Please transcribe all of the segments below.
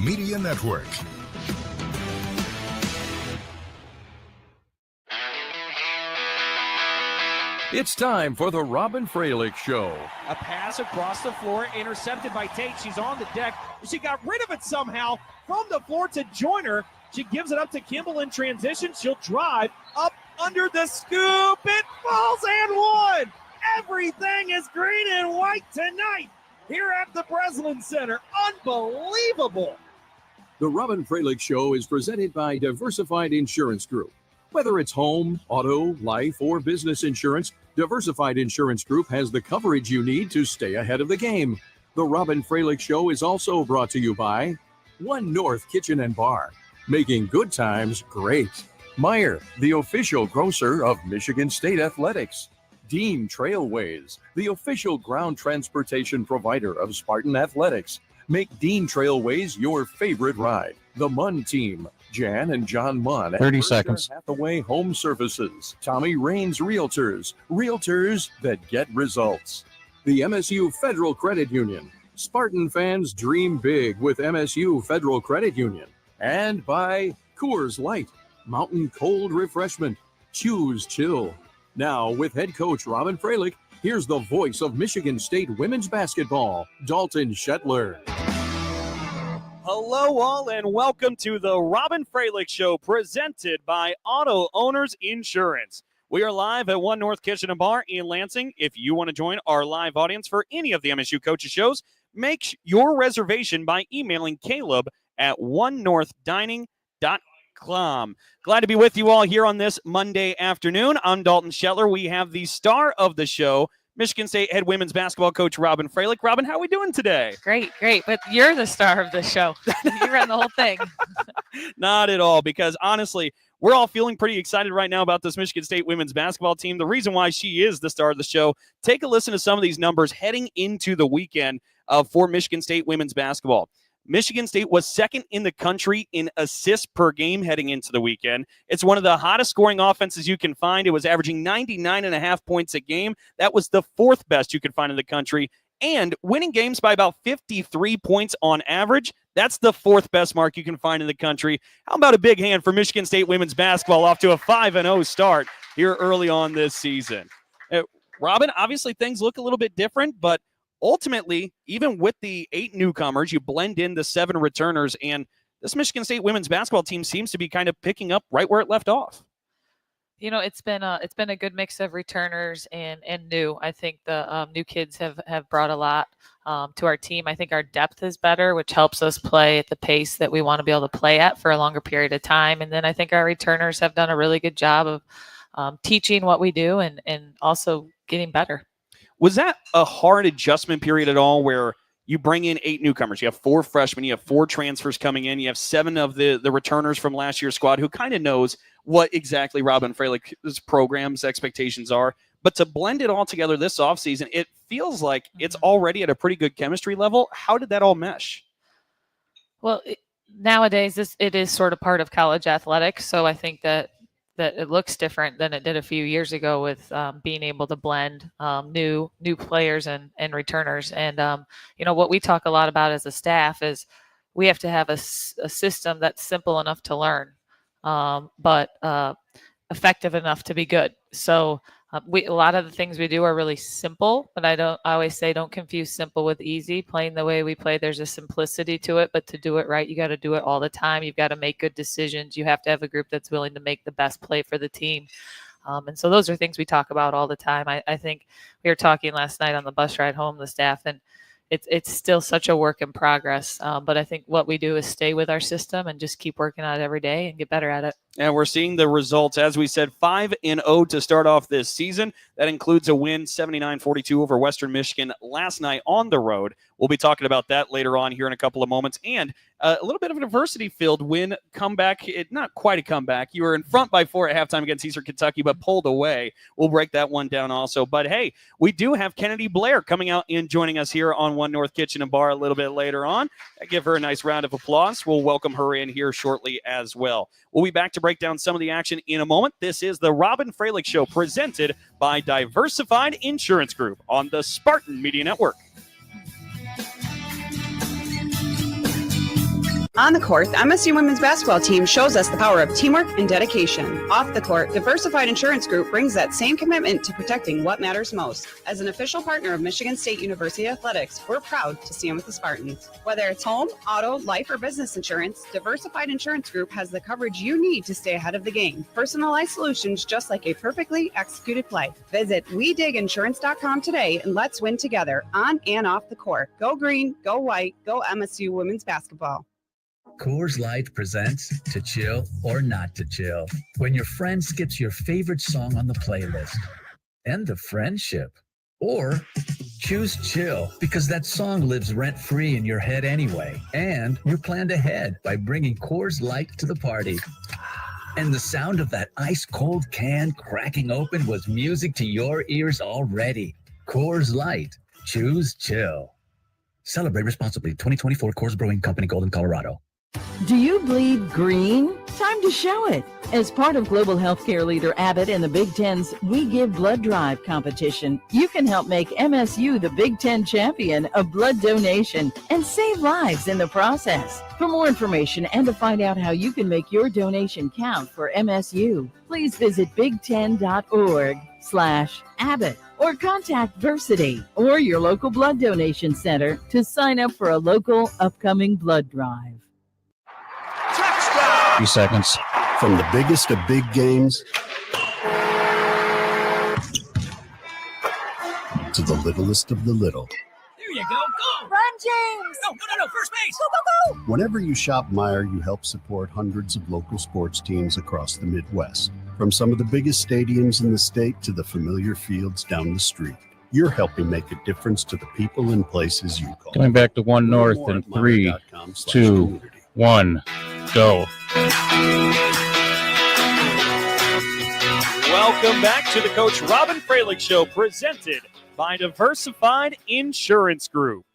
Media Network. It's time for the Robyn Fralick Show. A pass across the floor, intercepted by Tate. She's on the deck. She got rid of it somehow from the floor to join her. She gives it up to Kimball in transition. She'll drive up under the scoop. It falls and one. Everything is green and white tonight here at the Breslin Center. Unbelievable. The Robyn Fralick Show is presented by Diversified Insurance Group. Whether it's home, auto, life, or business insurance, Diversified Insurance Group has the coverage you need to stay ahead of the game. The Robyn Fralick Show is also brought to you by One North Kitchen and Bar, making good times great. Meijer, the official grocer of Michigan State Athletics. Dean Trailways, the official ground transportation provider of Spartan Athletics. Make Dean Trailways your favorite ride. The Munn Team, Jan and John Munn. 30 seconds. Hathaway Home Services. Tommy Raines Realtors. Realtors that get results. The MSU Federal Credit Union. Spartan fans dream big with MSU Federal Credit Union. And by Coors Light, Mountain Cold Refreshment. Choose chill. Now, with head coach Robyn Fralick, here's the voice of Michigan State women's basketball, Dalton Shetler. Hello, all, and welcome to the Robyn Fralick Show, presented by Auto Owners Insurance. We are live at One North Kitchen and Bar in Lansing. If you want to join our live audience for any of the MSU coaches shows, make your reservation by emailing Caleb at onenorthdining.com. Glad to be with you all here on this Monday afternoon. I'm Dalton Shetler. We have the star of the show, Michigan State head women's basketball coach Robyn Fralick. Robyn, how are we doing today? Great. But you're the star of the show. You run the whole thing. Not at all, because honestly, we're all feeling pretty excited right now about this Michigan State women's basketball team. The reason why she is the star of the show, take a listen to some of these numbers heading into the weekend for Michigan State women's basketball. Michigan State was second in the country in assists per game heading into the weekend. It's one of the hottest scoring offenses you can find. It was averaging 99.5 points a game. That was the fourth best you could find in the country. And winning games by about 53 points on average, that's the fourth best mark you can find in the country. How about a big hand for Michigan State women's basketball off to a 5-0 start here early on this season? Robyn, obviously things look a little bit different, but ultimately, even with the 8 newcomers, you blend in the 7 returners, and this Michigan State women's basketball team seems to be kind of picking up right where it left off. You know, it's been a good mix of returners and new. I think the new kids have brought a lot to our team. I think our depth is better, which helps us play at the pace that we want to be able to play at for a longer period of time. And then I think our returners have done a really good job of teaching what we do and also getting better. Was that a hard adjustment period at all where you bring in 8 newcomers? You have 4 freshmen, you have 4 transfers coming in, you have 7 of the returners from last year's squad who kind of knows what exactly Robyn Fralick's program's expectations are. But to blend it all together this offseason, it feels like it's already at a pretty good chemistry level. How did that all mesh? Well, nowadays it is sort of part of college athletics, so I think that it looks different than it did a few years ago with being able to blend new players and returners. And, what we talk a lot about as a staff is we have to have a system that's simple enough to learn, but effective enough to be good. So a lot of the things we do are really simple, but I always say don't confuse simple with easy. Playing the way we play, there's a simplicity to it, but to do it right, you got to do it all the time. You've got to make good decisions. You have to have a group that's willing to make the best play for the team. And so those are things we talk about all the time. I think we were talking last night on the bus ride home, the staff, and it's still such a work in progress. But I think what we do is stay with our system and just keep working on it every day and get better at it. And we're seeing the results. As we said, 5-0 to start off this season. That includes a win, 79-42 over Western Michigan last night on the road. We'll be talking about that later on here in a couple of moments. And a little bit of an adversity-filled win, comeback. Not quite a comeback. You were in front by 4 at halftime against Eastern Kentucky, but pulled away. We'll break that one down also. But, hey, we do have Kennedy Blair coming out and joining us here on One North Kitchen and Bar a little bit later on. I give her a nice round of applause. We'll welcome her in here shortly as well. We'll be back to break down some of the action in a moment. This is the Robyn Fralick Show, presented by Diversified Insurance Group on the Spartan Media Network. On the court, the MSU women's basketball team shows us the power of teamwork and dedication. Off the court, Diversified Insurance Group brings that same commitment to protecting what matters most. As an official partner of Michigan State University Athletics, we're proud to stand with the Spartans. Whether it's home, auto, life, or business insurance, Diversified Insurance Group has the coverage you need to stay ahead of the game. Personalized solutions just like a perfectly executed play. Visit WeDigInsurance.com today and let's win together on and off the court. Go green, go white, go MSU women's basketball. Coors Light presents To Chill or Not to Chill. When your friend skips your favorite song on the playlist. End the friendship. Or choose chill because that song lives rent-free in your head anyway. And you're planned ahead by bringing Coors Light to the party. And the sound of that ice-cold can cracking open was music to your ears already. Coors Light. Choose chill. Celebrate responsibly. 2024 Coors Brewing Company, Golden, Colorado. Do you bleed green? Time to show it. As part of global healthcare leader Abbott and the Big Ten's We Give Blood Drive competition, you can help make MSU the Big Ten champion of blood donation and save lives in the process. For more information and to find out how you can make your donation count for MSU, please visit big10.org/Abbott or contact Versity or your local blood donation center to sign up for a local upcoming blood drive. 30 seconds. From the biggest of big games to the littlest of the little. There you go. Go! Run, James! No, first base! Go, go, go! Whenever you shop Meijer, you help support hundreds of local sports teams across the Midwest. From some of the biggest stadiums in the state to the familiar fields down the street. You're helping make a difference to the people and places you call. Coming back to One North in 3, 2, 1, go. Welcome back to the Coach Robyn Fralick Show, presented by Diversified Insurance Group.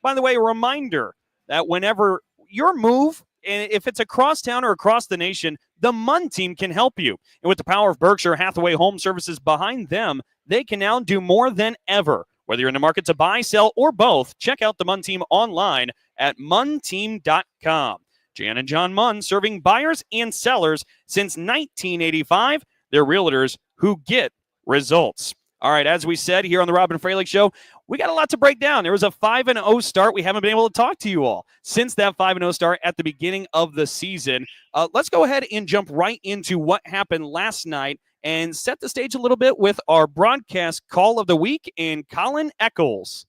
By the way, a reminder that whenever your move, if it's across town or across the nation, the MUN team can help you. And with the power of Berkshire Hathaway Home Services behind them, they can now do more than ever. Whether you're in the market to buy, sell, or both, check out the MUN team online at munteam.com. Jan and John Munn, serving buyers and sellers since 1985. They're realtors who get results. All right, as we said here on the Robyn Fralick Show, we got a lot to break down. There was a 5-0 start. We haven't been able to talk to you all since that 5-0 start at the beginning of the season. Let's go ahead and jump right into what happened last night and set the stage a little bit with our broadcast call of the week and Colin Eccles.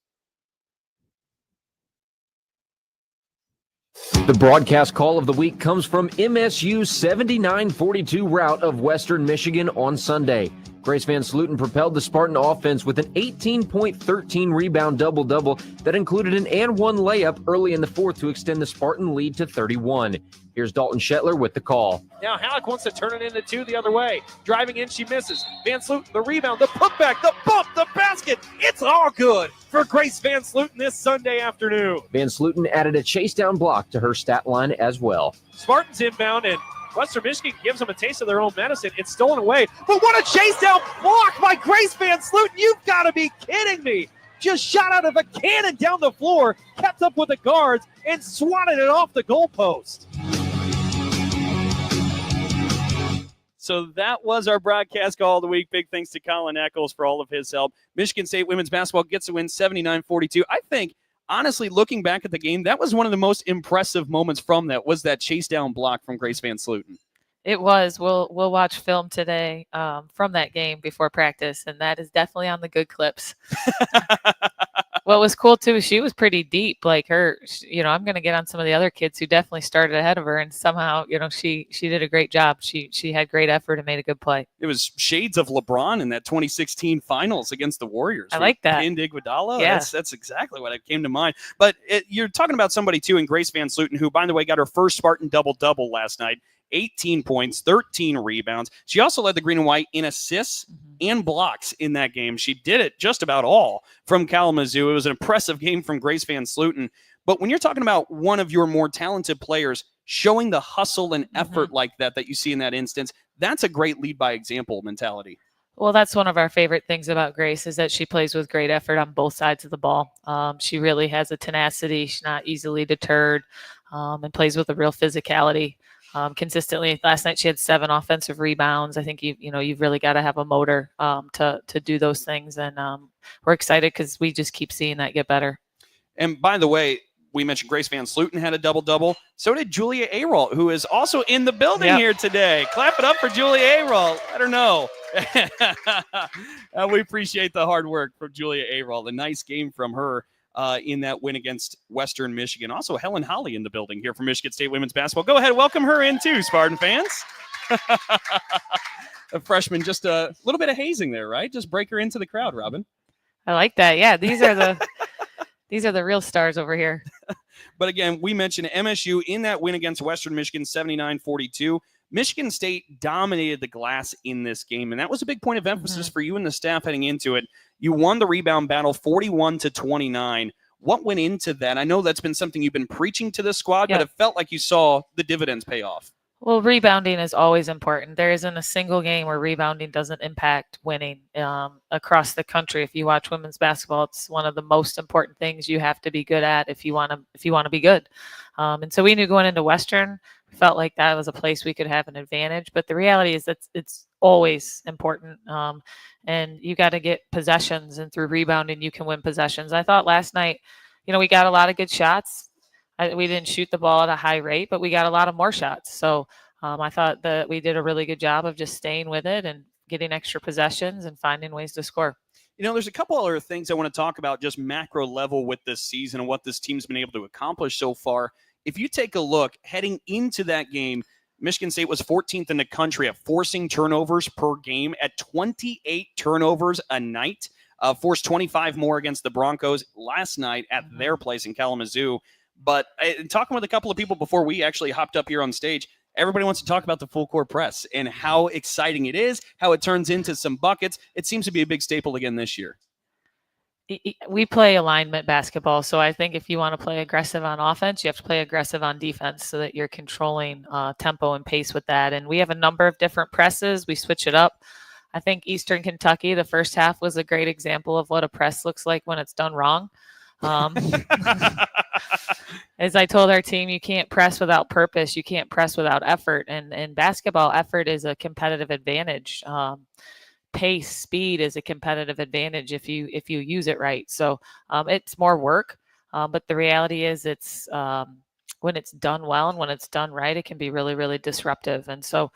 The broadcast call of the week comes from MSU's 79-42 rout of Western Michigan on Sunday. Grace Van Sluten propelled the Spartan offense with an 18-point-13 rebound double-double that included an and-one layup early in the fourth to extend the Spartan lead to 31. Here's Dalton Shetler with the call. Now Halleck wants to turn it into two the other way. Driving in, she misses. Van Sluten, the rebound, the putback, the bump, the basket. It's all good for Grace Van Sluten this Sunday afternoon. Van Sluten added a chase down block to her stat line as well. Spartans inbound, and Western Michigan gives them a taste of their own medicine. It's stolen away. But what a chase down block by Grace Van Sluten. You've got to be kidding me. Just shot out of a cannon down the floor, kept up with the guards, and swatted it off the goalpost. So that was our broadcast call of the week. Big thanks to Colin Eccles for all of his help. Michigan State women's basketball gets a win 79-42. I think, honestly, looking back at the game, that was one of the most impressive moments from that, was that chase down block from Grace Van Sluten. It was. We'll watch film today from that game before practice, and that is definitely on the good clips. What was cool, too, is she was pretty deep. Like her, I'm going to get on some of the other kids who definitely started ahead of her, and somehow, she did a great job. She had great effort and made a good play. It was shades of LeBron in that 2016 finals against the Warriors. I like that. Pinned Iguodala. Yeah. That's exactly what came to mind. But you're talking about somebody, too, in Grace Van Sluten, who, by the way, got her first Spartan double-double last night. 18 points, 13 rebounds. She also led the green and white in assists and blocks in that game. She did it just about all from Kalamazoo. It was an impressive game from Grace Van Sluten. But when you're talking about one of your more talented players showing the hustle and effort like that you see in that instance, that's a great lead by example mentality. Well, that's one of our favorite things about Grace is that she plays with great effort on both sides of the ball. She really has a tenacity. She's not easily deterred. and plays with a real physicality consistently. Last night she had 7 offensive rebounds. I think you've really got to have a motor to do those things, and we're excited because we just keep seeing that get better. And by the way, we mentioned Grace Van Sluten had a double-double. So did Julia Ayrolt, who is also in the building here today. Clap it up for Julia Ayrolt. Let her know. We appreciate the hard work from Julia Ayrolt. A nice game from her in that win against Western Michigan. Also, Helen Holly in the building here for Michigan State women's basketball. Go ahead, welcome her in too, Spartan fans. A freshman, just a little bit of hazing there, right? Just break her into the crowd, Robyn. I like that. Yeah, these are the real stars over here. But again, we mentioned MSU in that win against Western Michigan, 79-42. Michigan State dominated the glass in this game, and that was a big point of emphasis for you and the staff heading into it. You won the rebound battle 41-29. What went into that? I know that's been something you've been preaching to the squad, but it felt like you saw the dividends pay off. Well, rebounding is always important. There isn't a single game where rebounding doesn't impact winning across the country. If you watch women's basketball, it's one of the most important things you have to be good at if you want to be good. And so we knew going into Western, we felt like that was a place we could have an advantage. But the reality is that it's always important. And you got to get possessions, and through rebounding, you can win possessions. I thought last night, we got a lot of good shots. We didn't shoot the ball at a high rate, but we got a lot of more shots. So I thought that we did a really good job of just staying with it and getting extra possessions and finding ways to score. There's a couple other things I want to talk about just macro level with this season and what this team's been able to accomplish so far. If you take a look heading into that game, Michigan State was 14th in the country at forcing turnovers per game at 28 turnovers a night, forced 25 more against the Broncos last night at their place in Kalamazoo. But talking with a couple of people before we actually hopped up here on stage, everybody wants to talk about the full court press and how exciting it is, how it turns into some buckets. It seems to be a big staple again this year. We play alignment basketball, so I think if you want to play aggressive on offense, you have to play aggressive on defense so that you're controlling tempo and pace with that. And we have a number of different presses. We switch it up. I think Eastern Kentucky, the first half was a great example of what a press looks like when it's done wrong. As I told our team, you can't press without purpose. You can't press without effort. And basketball, effort is a competitive advantage. Pace, speed is a competitive advantage if you use it right. So it's more work, but the reality is it's when it's done well and when it's done right, it can be really, really disruptive. And so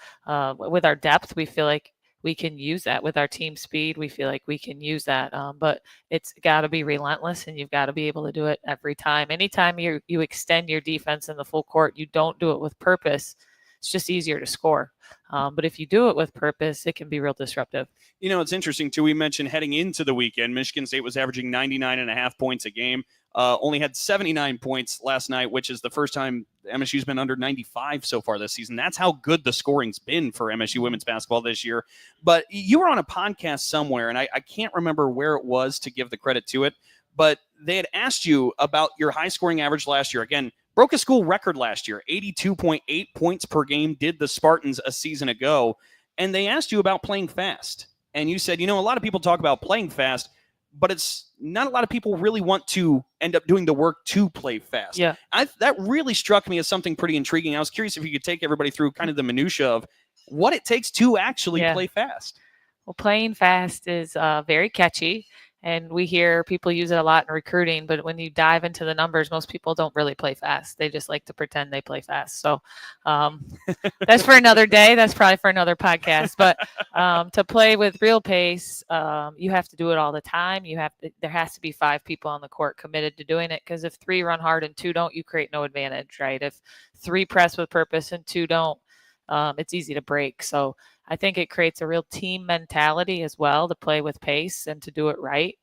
with our depth, we feel like we can use that. With our team speed, we feel like we can use that. But it's got to be relentless, and you've got to be able to do it every time. Anytime you extend your defense in the full court, you don't do it with purpose, it's just easier to score. But if you do it with purpose, it can be real disruptive. It's interesting, too. We mentioned heading into the weekend, Michigan State was averaging 99.5 points a game. Only had 79 points last night, which is the first time MSU's been under 95 so far this season. That's how good the scoring's been for MSU women's basketball this year. But you were on a podcast somewhere, and I can't remember where it was to give the credit to it, but they had asked you about your high-scoring average last year. Again, broke a school record last year, 82.8 points per game did the Spartans a season ago. And they asked you about playing fast. And you said, a lot of people talk about playing fast, but it's not a lot of people really want to end up doing the work to play fast. Yeah. That really struck me as something pretty intriguing. I was curious if you could take everybody through kind of the minutia of what it takes to actually play fast. Well, playing fast is very catchy, and we hear people use it a lot in recruiting, but when you dive into the numbers, most people don't really play fast. They just like to pretend they play fast. So that's for another day. That's probably for another podcast. But to play with real pace, you have to do it all the time. There has to be 5 people on the court committed to doing it, because if 3 run hard and 2 don't, you create no advantage, right? If 3 press with purpose and 2 don't, it's easy to break. So I think it creates a real team mentality as well to play with pace and to do it right.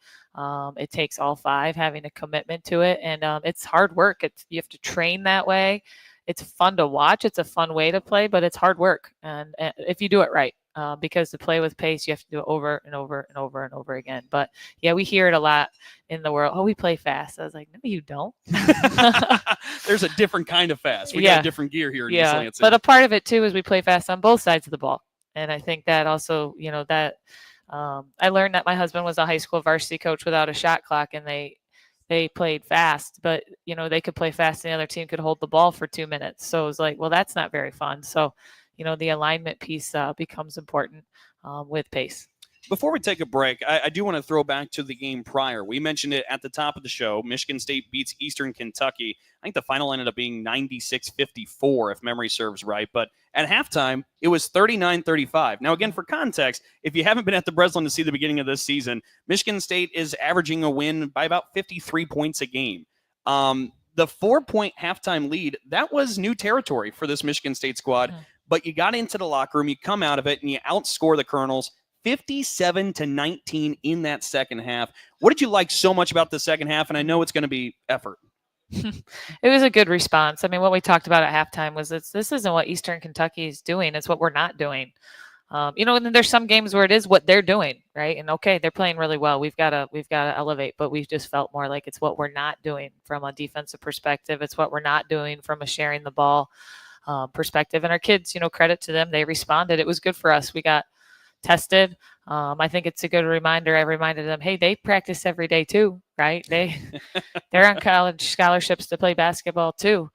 It takes all 5 having a commitment to it, and it's hard work. You have to train that way. It's fun to watch. It's a fun way to play, but it's hard work. And if you do it right, because to play with pace, you have to do it over and over and over and over again. But yeah, we hear it a lot in the world. Oh, we play fast. I was like, no, you don't. There's a different kind of fast. We got a different gear here. Yeah, but a part of it too is we play fast on both sides of the ball. And I think that also, I learned that my husband was a high school varsity coach without a shot clock, and they they played fast, but they could play fast and the other team could hold the ball for 2 minutes. So it was like, well, that's not very fun. So, the alignment piece becomes important with pace. Before we take a break, I do want to throw back to the game prior. We mentioned it at the top of the show. Michigan State beats Eastern Kentucky. I think the final ended up being 96-54, if memory serves right. But at halftime, it was 39-35. Now, again, for context, if you haven't been at the Breslin to see the beginning of this season, Michigan State is averaging a win by about 53 points a game. The 4-point halftime lead, that was new territory for this Michigan State squad. Mm-hmm. But you got into the locker room, you come out of it, and you outscore the Colonels 57-19 in that second half. What did you like so much about the second half? And I know it's going to be effort. It was a good response. I mean, what we talked about at halftime was this isn't what Eastern Kentucky is doing. It's what we're not doing. And then there's some games where it is what they're doing, right? And okay, they're playing really well. We've got to elevate, but we've just felt more like it's what we're not doing from a defensive perspective. It's what we're not doing from a sharing the ball perspective. And our kids, credit to them. They responded. It was good for us. We got tested. I think it's a good reminder. I reminded them, hey, they practice every day too, right? They're on college scholarships to play basketball too.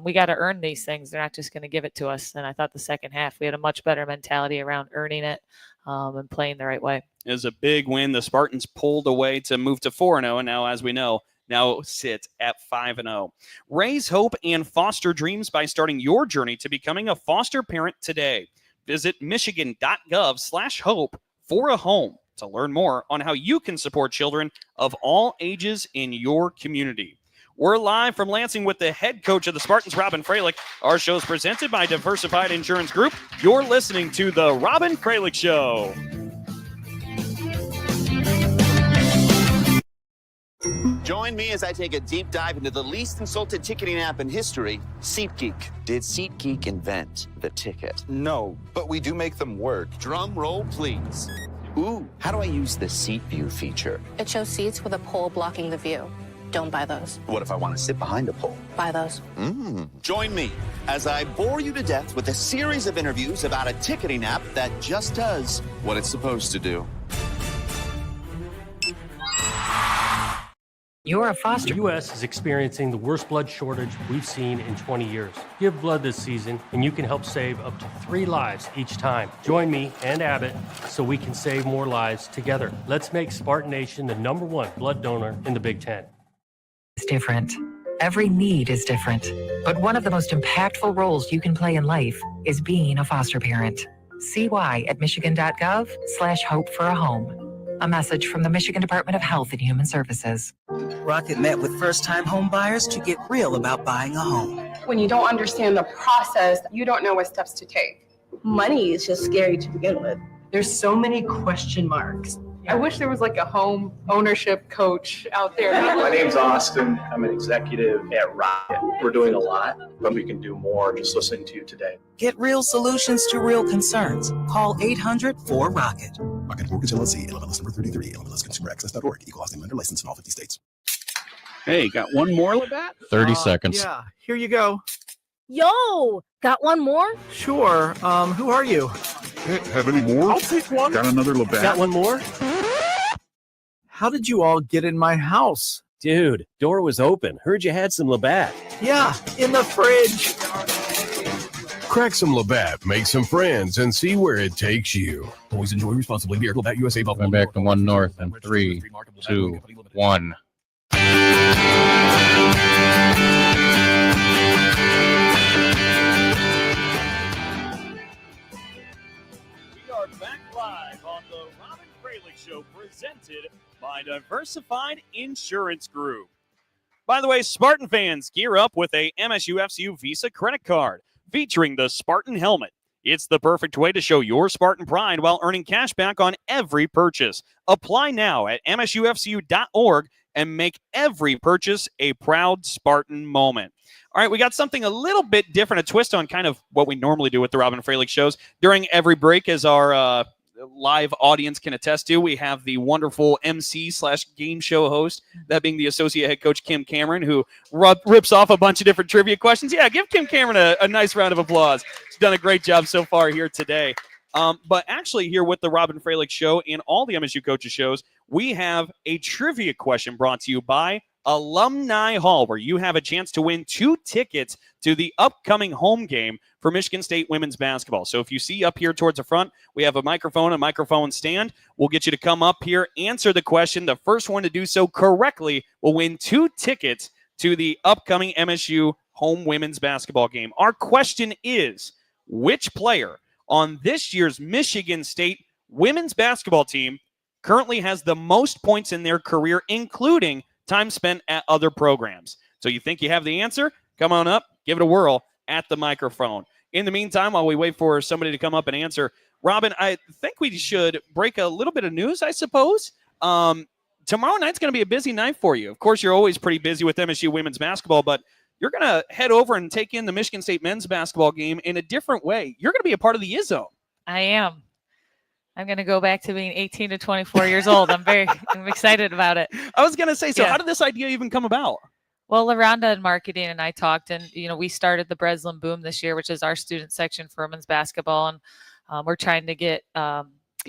We got to earn these things. They're not just going to give it to us. And I thought the second half, we had a much better mentality around earning it and playing the right way. It was a big win. The Spartans pulled away to move to 4-0. And now, as we know, now sit at 5-0. Raise hope and foster dreams by starting your journey to becoming a foster parent today. Visit michigan.gov/hope for a home to learn more on how you can support children of all ages in your community. We're live from Lansing with the head coach of the Spartans, Robyn Fralick. Our show is presented by Diversified Insurance Group. You're listening to the Robyn Fralick Show. Join me as I take a deep dive into the least insulted ticketing app in history, SeatGeek. Did SeatGeek invent the ticket? No, but we do make them work. Drum roll, please. Ooh, how do I use the Seat View feature? It shows seats with a pole blocking the view. Don't buy those. What if I want to sit behind a pole? Buy those. Join me as I bore you to death with a series of interviews about a ticketing app that just does what it's supposed to do. You're a foster. The U.S. is experiencing the worst blood shortage we've seen in 20 years. Give blood this season, and you can help save up to 3 lives each time. Join me and Abbott so we can save more lives together. Let's make Spartan Nation the #1 blood donor in the Big Ten. It's different. Every need is different. But one of the most impactful roles you can play in life is being a foster parent. See why at michigan.gov/hope for a home. A message from the Michigan Department of Health and Human Services. Rocket met with first-time home buyers to get real about buying a home. When you don't understand the process, you don't know what steps to take. Money is just scary to begin with. There's so many question marks. I wish there was like a home ownership coach out there. My name's Austin. I'm an executive at Rocket. We're doing a lot, but we can do more just listening to you today. Get real solutions to real concerns. Call 800-4ROCKET. Rocket Mortgage LLC, NMLS number 33, NMLSconsumeraccess.org, equal housing lender licensed in all 50 states. Hey, got one more, Labatt? 30 seconds. Yeah, here you go. Yo, got one more? Sure. Who are you? Have any more? I'll take one. Got another Labatt? Got one more? How did you all get in my house? Dude, door was open. Heard you had some Labatt. Yeah, in the fridge. Crack some Labatt, make some friends, and see where it takes you. Always enjoy responsibly. Beer, Labatt, USA, Buffalo. Going back to 1 North in 3, 2, 1. We are back live on the Robyn Fralick Show, presented by Diversified Insurance Group. By the way, Spartan fans, gear up with a MSU FCU Visa credit card featuring the Spartan helmet. It's the perfect way to show your Spartan pride while earning cash back on every purchase. Apply now at msufcu.org and make every purchase a proud Spartan moment. All right, we got something a little bit different, a twist on kind of what we normally do with the Robyn Fralick shows. During every break, as our live audience can attest to, we have the wonderful MC/game show host, that being the associate head coach, Kim Cameron, who rips off a bunch of different trivia questions. Yeah, give Kim Cameron a nice round of applause. She's done a great job so far here today. But actually here with the Robyn Fralick Show and all the MSU Coaches shows, we have a trivia question brought to you by Alumni Hall, where you have a chance to win 2 tickets to the upcoming home game for Michigan State women's basketball. So if you see up here towards the front, we have a microphone stand. We'll get you to come up here, answer the question. The first one to do so correctly will win 2 tickets to the upcoming MSU home women's basketball game. Our question is, which player on this year's Michigan State women's basketball team currently has the most points in their career, including time spent at other programs? So you think you have the answer? Come on up, give it a whirl at the microphone. In the meantime, while we wait for somebody to come up and answer, Robyn, I think we should break a little bit of news, I suppose. Tomorrow night's going to be a busy night for you. Of course, you're always pretty busy with MSU women's basketball, but you're going to head over and take in the Michigan State men's basketball game in a different way. You're going to be a part of the ISO. I am. I'm going to go back to being 18 to 24 years old. I'm excited about it. I was going to say, so how did this idea even come about? Well, LaRonda in marketing and I talked, and, we started the Breslin Boom this year, which is our student section for women's basketball. And we're trying to get,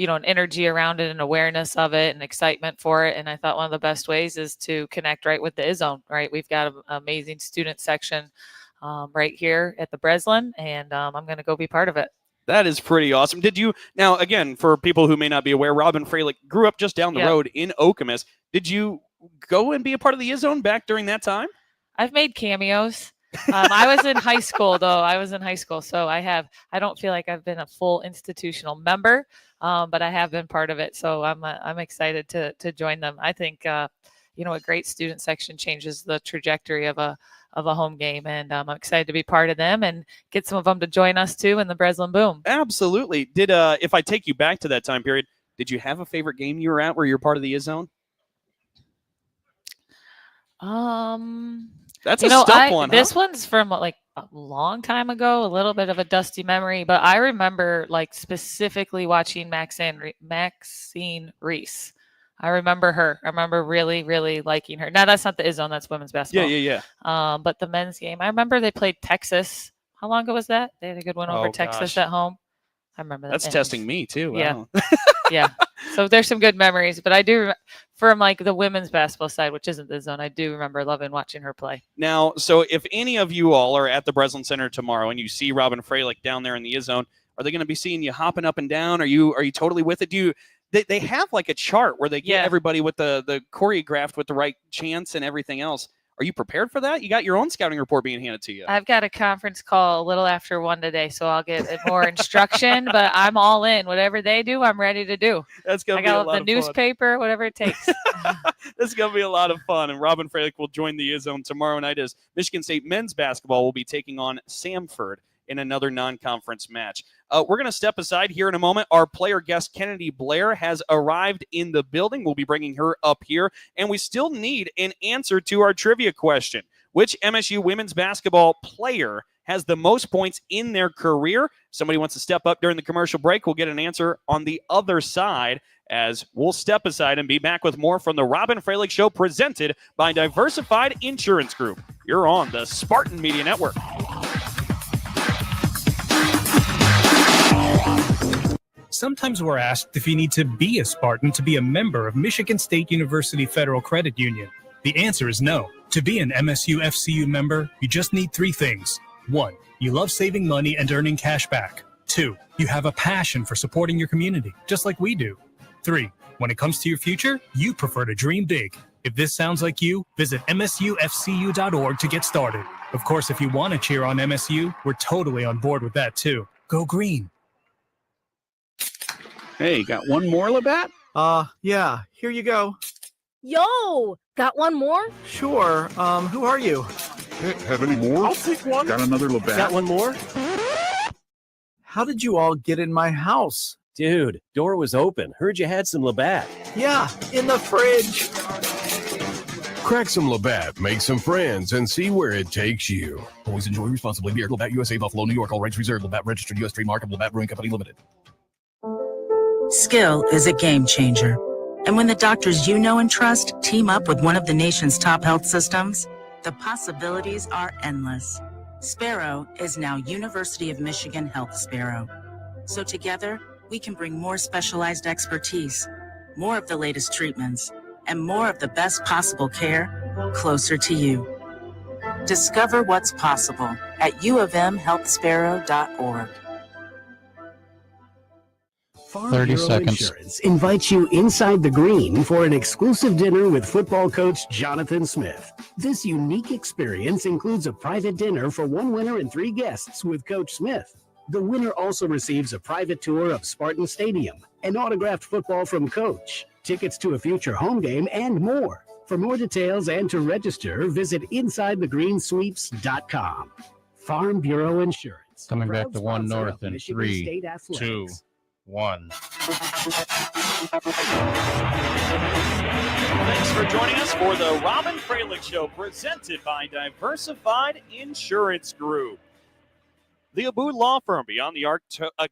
an energy around it and awareness of it and excitement for it. And I thought one of the best ways is to connect right with the ISO, right? We've got an amazing student section right here at the Breslin, and I'm going to go be part of it. That is pretty awesome. Did you, now again, for people who may not be aware, Robyn Fralick grew up just down the road in Okemos. Did you go and be a part of the ISO back during that time? I've made cameos. I was in high school, though. So I don't feel like I've been a full institutional member, but I have been part of it. So I'm excited to join them. I think, a great student section changes the trajectory of a home game, and I'm excited to be part of them and get some of them to join us too in the Breslin Boom. Absolutely. Did if I take you back to that time period, did you have a favorite game you were at where you're part of the ISO? That's a tough one. This one's from a long time ago, a little bit of a dusty memory, but I remember specifically watching Maxine Reese. I remember her. I remember really, really liking her. Now, that's not the ISO, that's women's basketball. Yeah. But the men's game, I remember they played Texas. How long ago was that? They had a good one over Texas at home. I remember that. That's testing me, too. Yeah. Wow. Yeah. So there's some good memories, but I do, from the women's basketball side, which isn't the zone, I do remember loving watching her play. Now, so if any of you all are at the Breslin Center tomorrow and you see Robyn Fralick down there in the ISO, are they going to be seeing you hopping up and down? Are you totally with it? They have a chart where they get everybody with the choreographed with the right chants and everything else. Are you prepared for that? You got your own scouting report being handed to you. I've got a conference call a little after 1 today, so I'll get more instruction, but I'm all in. Whatever they do, I'm ready to do. That's going to be a lot of fun. I got the newspaper, whatever it takes. This is going to be a lot of fun, and Robyn Fralick will join the ISO tomorrow night as Michigan State men's basketball will be taking on Samford in another non-conference match. We're going to step aside here in a moment. Our player guest, Kennedy Blair, has arrived in the building. We'll be bringing her up here, and we still need an answer to our trivia question. Which MSU women's basketball player has the most points in their career? Somebody wants to step up during the commercial break. We'll get an answer on the other side as we'll step aside and be back with more from the Robyn Fralick Show presented by Diversified Insurance Group. You're on the Spartan Media Network. Sometimes we're asked if you need to be a Spartan to be a member of Michigan State University Federal Credit Union. The answer is no. To be an MSU FCU member, you just need 3 things. 1, you love saving money and earning cash back. 2, you have a passion for supporting your community, just like we do. 3, when it comes to your future, you prefer to dream big. If this sounds like you, visit msufcu.org to get started. Of course, if you want to cheer on MSU, we're totally on board with that too. Go green. Hey, got one more, Labatt? Yeah, here you go. Yo, got one more? Sure. Who are you? Hey, have any more? I'll take one. Got another Labatt? Got one more? How did you all get in my house? Dude, door was open. Heard you had some Labatt. Yeah, in the fridge. Crack some Labatt, make some friends, and see where it takes you. Always enjoy responsibly. Beer, Labatt USA, Buffalo, New York. All rights reserved. Labatt registered U.S. trademark of Labatt Brewing Company Limited. Skill is a game changer. And when the doctors you know and trust team up with one of the nation's top health systems, the possibilities are endless. Sparrow is now University of Michigan Health Sparrow. So together, we can bring more specialized expertise, more of the latest treatments, and more of the best possible care closer to you. Discover what's possible at uofmhealthsparrow.org. Farm 30 Bureau seconds. Insurance invites you inside the green for an exclusive dinner with football coach Jonathan Smith. This unique experience includes a private dinner for one winner and 3 guests with Coach Smith. The winner also receives a private tour of Spartans Stadium, an autographed football from Coach, tickets to a future home game, and more. For more details and to register, visit InsideTheGreenSweeps.com. Farm Bureau Insurance. Coming back proud to one sponsor north of in Michigan 3, State 2, Athletics. 1. Thanks for joining us for the Robyn Fralick Show, presented by Diversified Insurance Group. The Abood Law Firm Beyond the Arc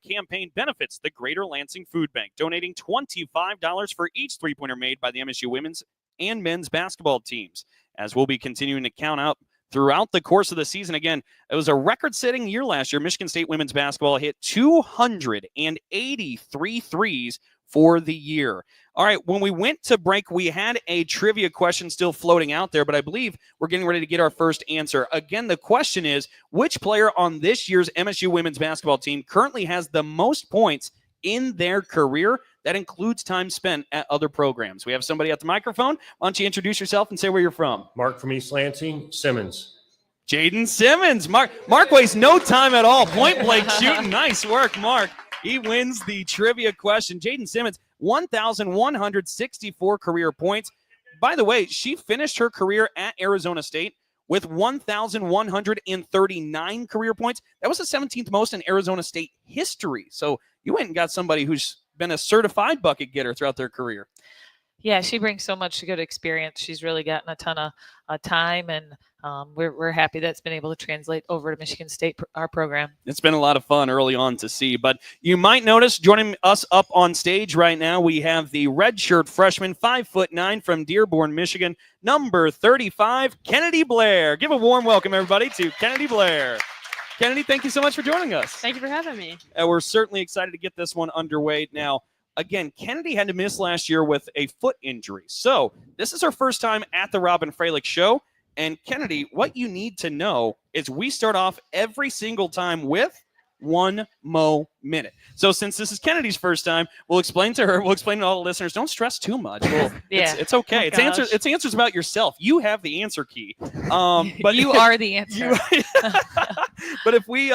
campaign benefits the Greater Lansing Food Bank, donating $25 for each three-pointer made by the MSU women's and men's basketball teams, as we'll be continuing to count out throughout the course of the season. Again, it was a record-setting year last year. Michigan State women's basketball hit 283 threes for the year. All right, when we went to break, we had a trivia question still floating out there, but I believe we're getting ready to get our first answer. Again, the question is, which player on this year's MSU women's basketball team currently has the most points in their career? That includes time spent at other programs. We have somebody at the microphone. Why don't you introduce yourself and say where you're from? Mark from East Lansing, Simmons. Jaden Simmons. Mark wastes no time at all. Point blank shooting. Nice work, Mark. He wins the trivia question. Jaden Simmons, 1,164 career points. By the way, she finished her career at Arizona State with 1,139 career points. That was the 17th most in Arizona State history. So you went and got somebody who's been a certified bucket getter throughout their career. Yeah, she brings so much good experience. She's really gotten a ton of time, and we're happy that's been able to translate over to Michigan State, our program. It's been a lot of fun early on to see, but you might notice joining us up on stage right now, we have the redshirt freshman, 5'9" from Dearborn, Michigan, number 35, Kennedy Blair. Give a warm welcome, everybody, to Kennedy Blair. Kennedy, thank you so much for joining us. Thank you for having me. We're certainly excited to get this one underway. Now, again, Kennedy had to miss last year with a foot injury. So this is her first time at the Robyn Fralick Show. And Kennedy, what you need to know is we start off every single time with 1 Mo minute. So since this is Kennedy's first time, we'll explain to her, we'll explain to all the listeners, don't stress too much. It's okay. Oh, It's answers about yourself. You have the answer key. But you are the answer. But if we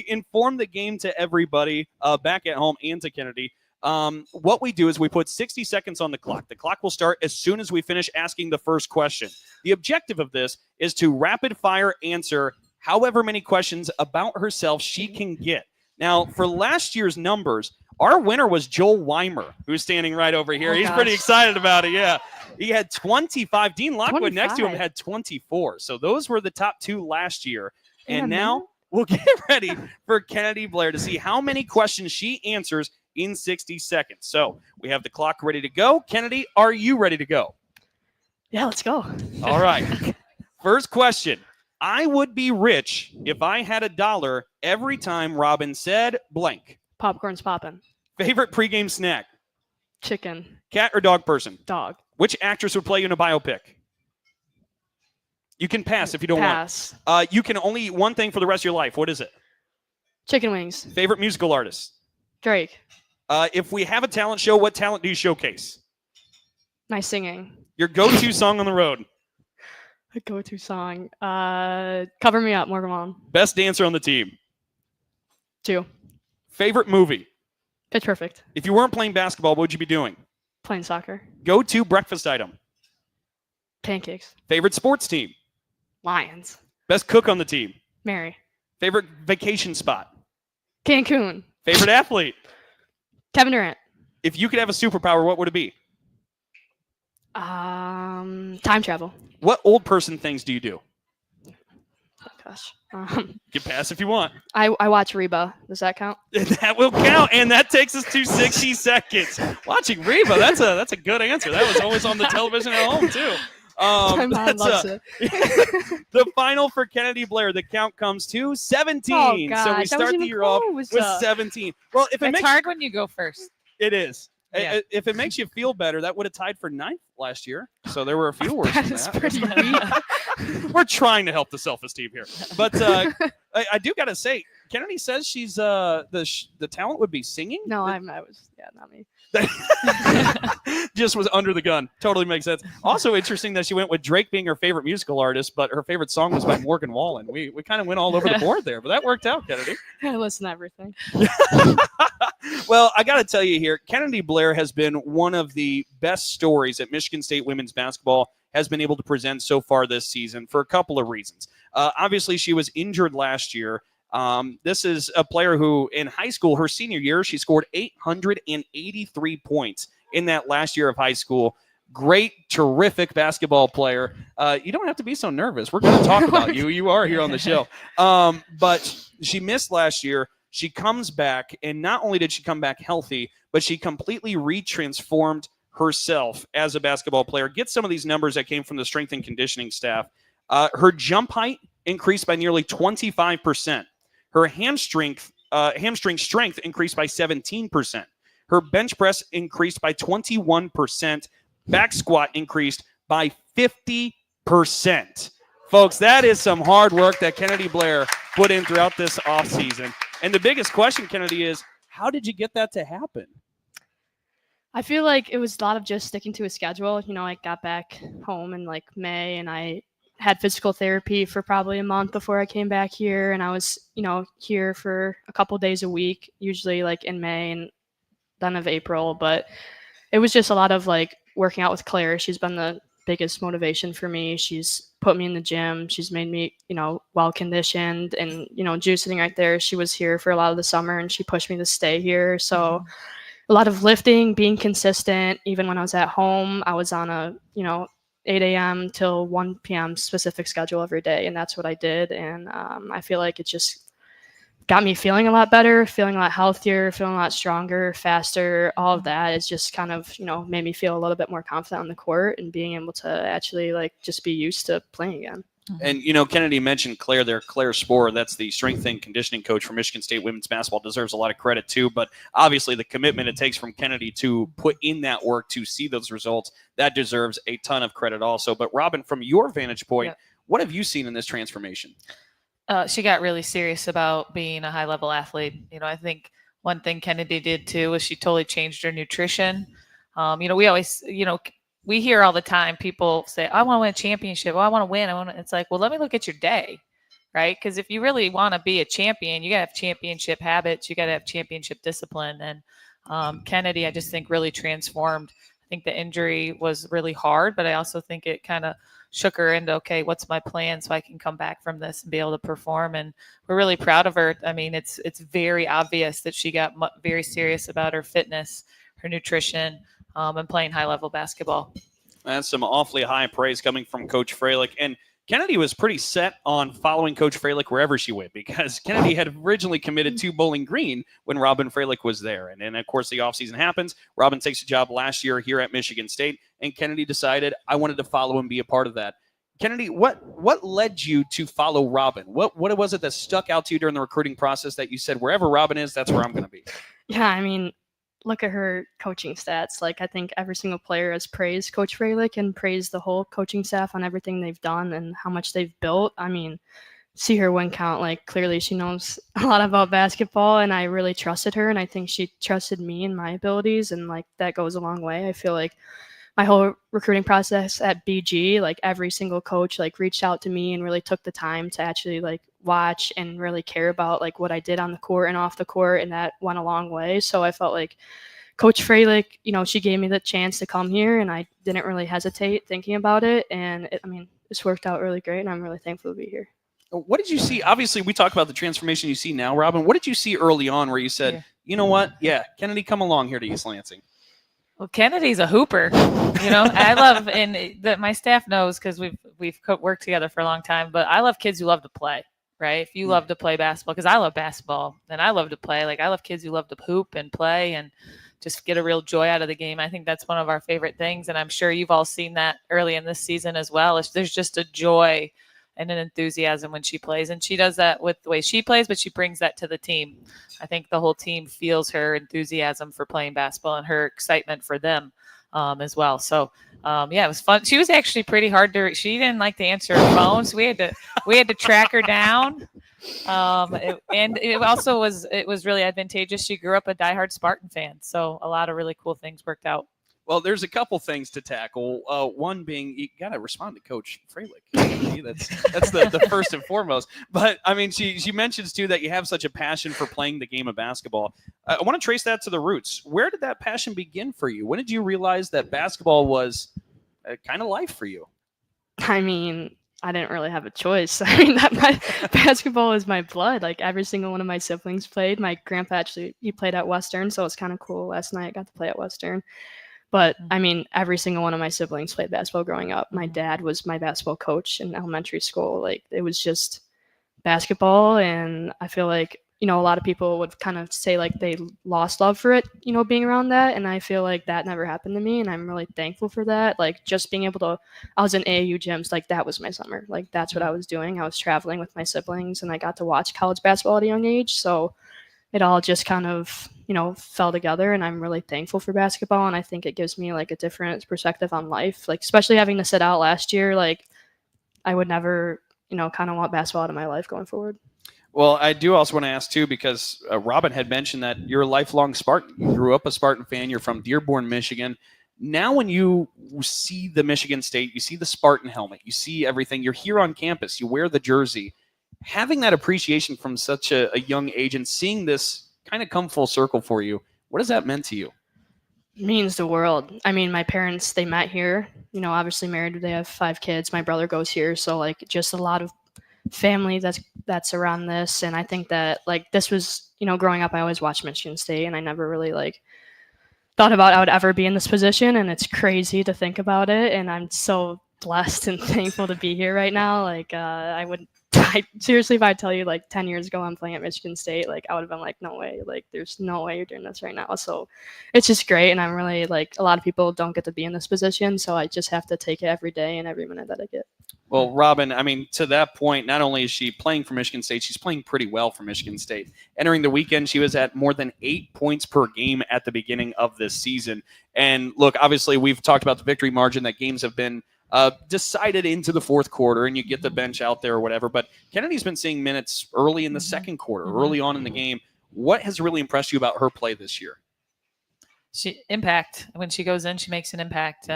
inform the game to everybody back at home and to Kennedy, what we do is we put 60 seconds on the clock. The clock will start as soon as we finish asking the first question. The objective of this is to rapid fire answer however many questions about herself she can get. Now, for last year's numbers, our winner was Joel Weimer, who's standing right over here. He's pretty excited about it, yeah. He had 25. Dean Lockwood next to him had 24. So those were the top 2 last year. And now we'll get ready for Kennedy Blair to see how many questions she answers in 60 seconds. So we have the clock ready to go. Kennedy, are you ready to go? Yeah, let's go. All right. First question. I would be rich if I had $1 every time Robyn said blank. Popcorn's popping. Favorite pregame snack? Chicken. Cat or dog person? Dog. Which actress would play you in a biopic? You can pass if you don't Pass. want. You can only eat one thing for the rest of your life. What is it? Chicken wings. Favorite musical artist? Drake. If we have a talent show, what talent do you showcase? My singing. Your go-to song on the road? A go-to song. Cover Me Up, Morgan Wallen. Best dancer on the team? 2. Favorite movie? Pitch Perfect. If you weren't playing basketball, what would you be doing? Playing soccer. Go-to breakfast item? Pancakes. Favorite sports team? Lions. Best cook on the team? Mary. Favorite vacation spot? Cancun. Favorite athlete? Kevin Durant. If you could have a superpower, what would it be? Time travel. What old person things do you do? Oh, gosh. You can pass if you want. I watch Reba. Does that count? That will count, and that takes us to 60 seconds. Watching Reba, that's a good answer. That was always on the television at home, too. My mom loves it. The final for Kennedy Blair, the count comes to 17. Oh, God. So we start the year off with 17. Well, if it's hard when you go first. It is. If it makes you feel better, that would have tied for 9th last year. So there were a few worse than that. Pretty weak. We're trying to help the self-esteem here. But I do got to say, Kennedy says she's the talent would be singing. No, I was not me. Just was under the gun. Totally makes sense. Also interesting that she went with Drake being her favorite musical artist, but her favorite song was by Morgan Wallen. We kind of went all over the board there, but that worked out, Kennedy. I listen to everything. Well, I got to tell you here, Kennedy Blair has been one of the best stories that Michigan State women's basketball has been able to present so far this season for a couple of reasons. Obviously, she was injured last year. This is a player who, in high school, her senior year, she scored 883 points in that last year of high school. Great, terrific basketball player. You don't have to be so nervous. We're going to talk about you. You are here on the show. But she missed last year. She comes back, and not only did she come back healthy, but she completely retransformed herself as a basketball player. Get some of these numbers that came from the strength and conditioning staff. Her jump height increased by nearly 25%. Her hamstring strength increased by 17%. Her bench press increased by 21%. Back squat increased by 50%. Folks, that is some hard work that Kennedy Blair put in throughout this offseason. And the biggest question, Kennedy, is how did you get that to happen? I feel like it was a lot of just sticking to a schedule. You know, I got back home in like May, and I had physical therapy for probably a month before I came back here. And I was, here for a couple days a week, usually like in May and then of April. But it was just a lot of like working out with Claire. She's been the biggest motivation for me. She's put me in the gym. She's made me, well conditioned, and, Jude sitting right there. She was here for a lot of the summer, and she pushed me to stay here. So a lot of lifting, being consistent. Even when I was at home, I was on a, 8 a.m. till 1 p.m. specific schedule every day. And that's what I did. And I feel like it just got me feeling a lot better, feeling a lot healthier, feeling a lot stronger, faster. All of that is just kind of, made me feel a little bit more confident on the court and being able to actually just be used to playing again. And, Kennedy mentioned Claire there. Claire Sporer, that's the strength and conditioning coach for Michigan State women's basketball, deserves a lot of credit too. But obviously the commitment it takes from Kennedy to put in that work to see those results, that deserves a ton of credit also. But Robyn, from your vantage point, what have you seen in this transformation? She got really serious about being a high-level athlete. I think one thing Kennedy did too was she totally changed her nutrition. We always, we hear all the time people say, I want to win a championship. Oh, I want to win. It's like, well, let me look at your day, right? Because if you really want to be a champion, you got to have championship habits. You got to have championship discipline. And Kennedy, I just think really transformed. I think the injury was really hard, but I also think it kind of shook her into, okay, what's my plan so I can come back from this and be able to perform? And we're really proud of her. I mean, it's very obvious that she got very serious about her fitness, her nutrition, and playing high-level basketball. That's some awfully high praise coming from Coach Fralick. And Kennedy was pretty set on following Coach Fralick wherever she went, because Kennedy had originally committed to Bowling Green when Robyn Fralick was there. And then, of course, the offseason happens. Robyn takes a job last year here at Michigan State, and Kennedy decided, I wanted to follow and be a part of that. Kennedy, what led you to follow Robyn? What was it that stuck out to you during the recruiting process that you said, wherever Robyn is, that's where I'm going to be? Yeah, I mean, look at her coaching stats. I think every single player has praised Coach Fralick and praised the whole coaching staff on everything they've done and how much they've built. I mean, see her win count. Clearly she knows a lot about basketball, and I really trusted her, and I think she trusted me and my abilities, and that goes a long way. I feel like my whole recruiting process at BG, every single coach reached out to me and really took the time to actually watch and really care about what I did on the court and off the court, and that went a long way. So I felt like Coach Fralick, she gave me the chance to come here, and I didn't really hesitate thinking about it. And it's worked out really great, and I'm really thankful to be here. What did you see? Obviously, we talk about the transformation you see now, Robyn. What did you see early on where you said, you know what? Yeah, Kennedy, come along here to East Lansing? Well, Kennedy's a hooper. I love, and my staff knows because we've worked together for a long time, but I love kids who love to play, right? If you love to play basketball, because I love basketball, and I love to play. I love kids who love to hoop and play and just get a real joy out of the game. I think that's one of our favorite things, and I'm sure you've all seen that early in this season as well. There's just a joy and an enthusiasm when she plays. And she does that with the way she plays, but she brings that to the team. I think the whole team feels her enthusiasm for playing basketball and her excitement for them as well. So yeah, it was fun. She was actually pretty hard to. She didn't like to answer her phone, so we had to track her down. And it also was really advantageous. She grew up a diehard Spartan fan, so a lot of really cool things worked out. Well, there's a couple things to tackle. One being you got to respond to Coach Fralick. That's the first and foremost. But I mean, she mentions too that you have such a passion for playing the game of basketball. I want to trace that to the roots. Where did that passion begin for you? When did you realize that basketball was kind of life for you? I mean, I didn't really have a choice. I mean, basketball is my blood. Like every single one of my siblings played. My grandpa actually, he played at Western, so it's kind of cool. Last night I got to play at Western. But I mean, every single one of my siblings played basketball growing up. My dad was my basketball coach in elementary school. Like it was just basketball. And I feel like, a lot of people would kind of say like they lost love for it, being around that. And I feel like that never happened to me. And I'm really thankful for that. Like just being able to, I was in AAU gyms, like that was my summer. Like that's what I was doing. I was traveling with my siblings and I got to watch college basketball at a young age. So it all just kind of, fell together, and I'm really thankful for basketball. And I think it gives me like a different perspective on life, like especially having to sit out last year. Like I would never, kind of want basketball out of my life going forward. Well, I do also want to ask too, because Robyn had mentioned that you're a lifelong Spartan. You grew up a Spartan fan. You're from Dearborn, Michigan. Now when you see the Michigan State, you see the Spartan helmet, you see everything, you're here on campus, you wear the jersey, having that appreciation from such a young age and seeing this kind of come full circle for you, what has that meant to you? It means the world. I mean, my parents, they met here, obviously married, they have 5 kids. My brother goes here. So like just a lot of family that's around this. And I think that like this was, growing up, I always watched Michigan State and I never really like thought about I would ever be in this position. And it's crazy to think about it. And I'm so blessed and thankful to be here right now. Like seriously, if I tell you like 10 years ago I'm playing at Michigan State, like I would have been like, no way, like there's no way you're doing this right now. So it's just great. And I'm really like, a lot of people don't get to be in this position. So I just have to take it every day and every minute that I get. Well, Robyn, I mean, to that point, not only is she playing for Michigan State, she's playing pretty well for Michigan State. Entering the weekend, she was at more than 8 points per game at the beginning of this season. And look, obviously we've talked about the victory margin that games have been decided into the fourth quarter, and you get the bench out there or whatever. But Kennedy's been seeing minutes early in the second quarter, early on in the game. What has really impressed you about her play this year? Impact. When she goes in, she makes an impact.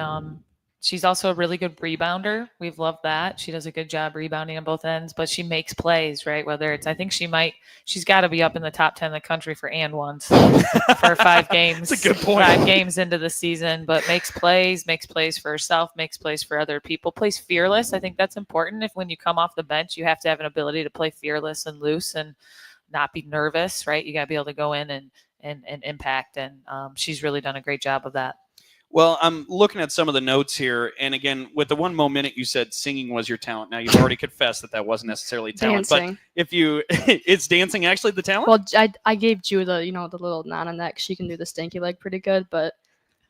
She's also a really good rebounder. We've loved that. She does a good job rebounding on both ends, but she makes plays, right? Whether it's, I think she's got to be up in the top 10 in the country for and ones for 5 games. That's a good point. 5 games into the season, but makes plays for herself, makes plays for other people, plays fearless. I think that's important. If when you come off the bench, you have to have an ability to play fearless and loose and not be nervous, right? You got to be able to go in and impact. And she's really done a great job of that. Well, I'm looking at some of the notes here, and again, with the 1 minute you said singing was your talent. Now, you've already confessed that wasn't necessarily talent, dancing. But it's dancing actually the talent? Well, I gave Ju the little nod on that 'cause she can do the stanky leg pretty good, but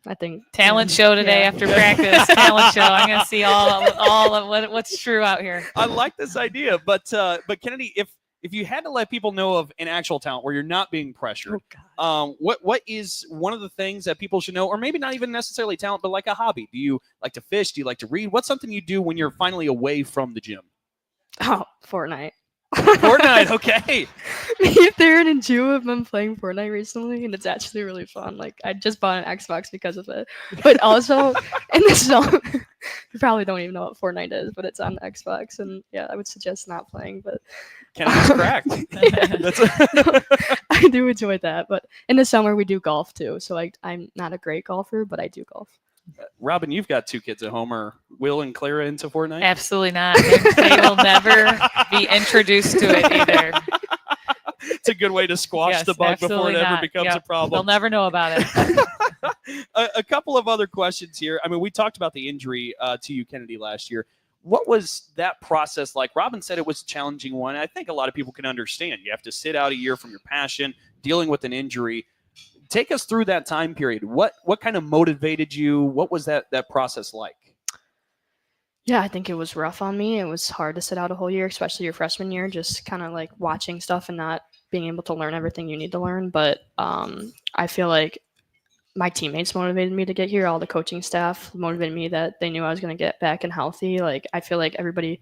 I think talent show today after practice. Talent show. I'm gonna see all of what's true out here. I like this idea, but Kennedy, if you had to let people know of an actual talent where you're not being pressured, what is one of the things that people should know, or maybe not even necessarily talent, but like a hobby? Do you like to fish? Do you like to read? What's something you do when you're finally away from the gym? Oh, Fortnite. Fortnite, okay. Me, Theron, and Ju have been playing Fortnite recently, and it's actually really fun. Like, I just bought an Xbox because of it. But also, in the song, you probably don't even know what Fortnite is, but it's on the Xbox, and yeah, I would suggest not playing, but... Kennedy's cracked. I do enjoy that, but in the summer, we do golf, too. So I'm not a great golfer, but I do golf. Robyn, you've got 2 kids at home. Are Will and Clara into Fortnite? Absolutely not. They will never be introduced to it either. It's a good way to squash the bug before it ever becomes a problem. They'll never know about it. A couple of other questions here. I mean, we talked about the injury to you, Kennedy, last year. What was that process like? Robyn said it was a challenging one. I think a lot of people can understand. You have to sit out a year from your passion, dealing with an injury. Take us through that time period. What kind of motivated you? What was that process like? Yeah, I think it was rough on me. It was hard to sit out a whole year, especially your freshman year, just kind of like watching stuff and not being able to learn everything you need to learn. But I feel like my teammates motivated me to get here. All the coaching staff motivated me that they knew I was going to get back and healthy. Like, I feel like everybody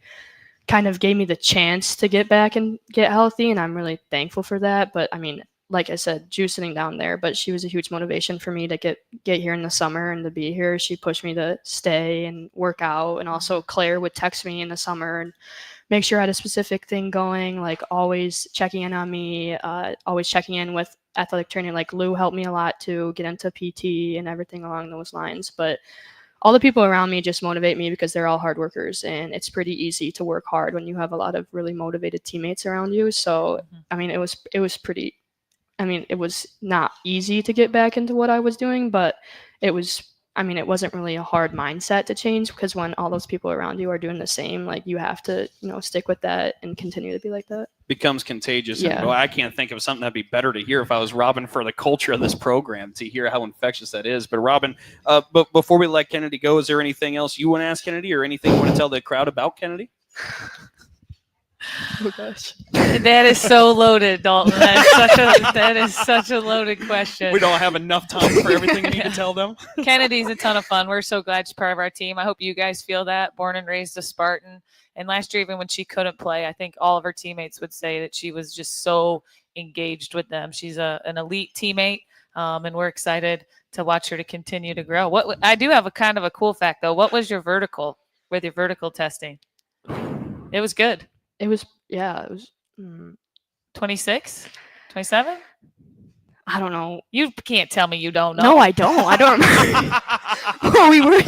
kind of gave me the chance to get back and get healthy, and I'm really thankful for that. But I mean, like I said, Ju's sitting down there, but she was a huge motivation for me to get here in the summer and to be here. She pushed me to stay and work out. And also Claire would text me in the summer and make sure I had a specific thing going, like always checking in on me, always checking in with athletic training. Like Lou helped me a lot to get into PT and everything along those lines. But all the people around me just motivate me because they're all hard workers, and it's pretty easy to work hard when you have a lot of really motivated teammates around you. So, I mean, it was not easy to get back into what I was doing, but it wasn't really a hard mindset to change, because when all those people around you are doing the same, like, you have to, stick with that and continue to be like that. Becomes contagious. Yeah. And I can't think of something that'd be better to hear if I was Robyn, for the culture of this program, to hear how infectious that is. But Robyn, but before we let Kennedy go, is there anything else you want to ask Kennedy, or anything you want to tell the crowd about Kennedy? Oh gosh, that is so loaded, Dalton. That is such a loaded question. We don't have enough time for everything we need to tell them. Kennedy's a ton of fun. We're so glad she's part of our team. I hope you guys feel that. Born and raised a Spartan. And last year, even when she couldn't play, I think all of her teammates would say that she was just so engaged with them. She's an elite teammate, and we're excited to watch her to continue to grow. I do have a kind of a cool fact, though. What was your vertical with your vertical testing? It was good. It was 26, 27. I don't know. You can't tell me you don't know. No, I don't. I don't remember. Oh, we were.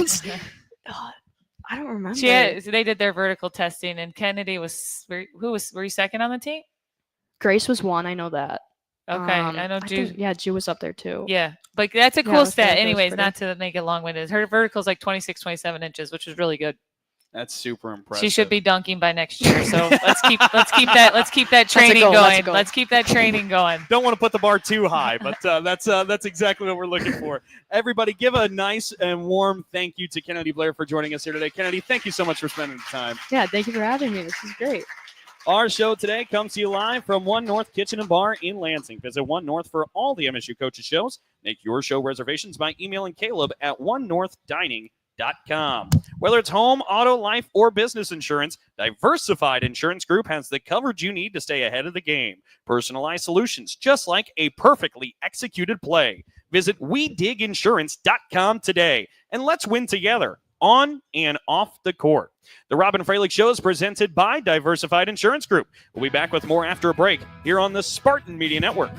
I don't remember. So they did their vertical testing, and Kennedy was. Were you second on the team? Grace was one. I know that. Okay, I know Ju. Ju was up there too. Yeah, but that's a cool stat. That Anyways, not to make it long-winded. Her vertical is like 26, 27 inches, which is really good. That's super impressive. She should be dunking by next year. So let's keep that training going. Let's keep that training going. Don't want to put the bar too high, but that's exactly what we're looking for. Everybody, give a nice and warm thank you to Kennedy Blair for joining us here today. Kennedy, thank you so much for spending the time. Yeah, thank you for having me. This is great. Our show today comes to you live from One North Kitchen and Bar in Lansing. Visit One North for all the MSU coaches shows. Make your show reservations by emailing Caleb at onenorthdining.com. Whether it's home, auto, life, or business insurance, Diversified Insurance Group has the coverage you need to stay ahead of the game. Personalized solutions, just like a perfectly executed play. Visit WeDigInsurance.com today, and let's win together, on and off the court. The Robyn Fralick Show is presented by Diversified Insurance Group. We'll be back with more after a break here on the Spartan Media Network.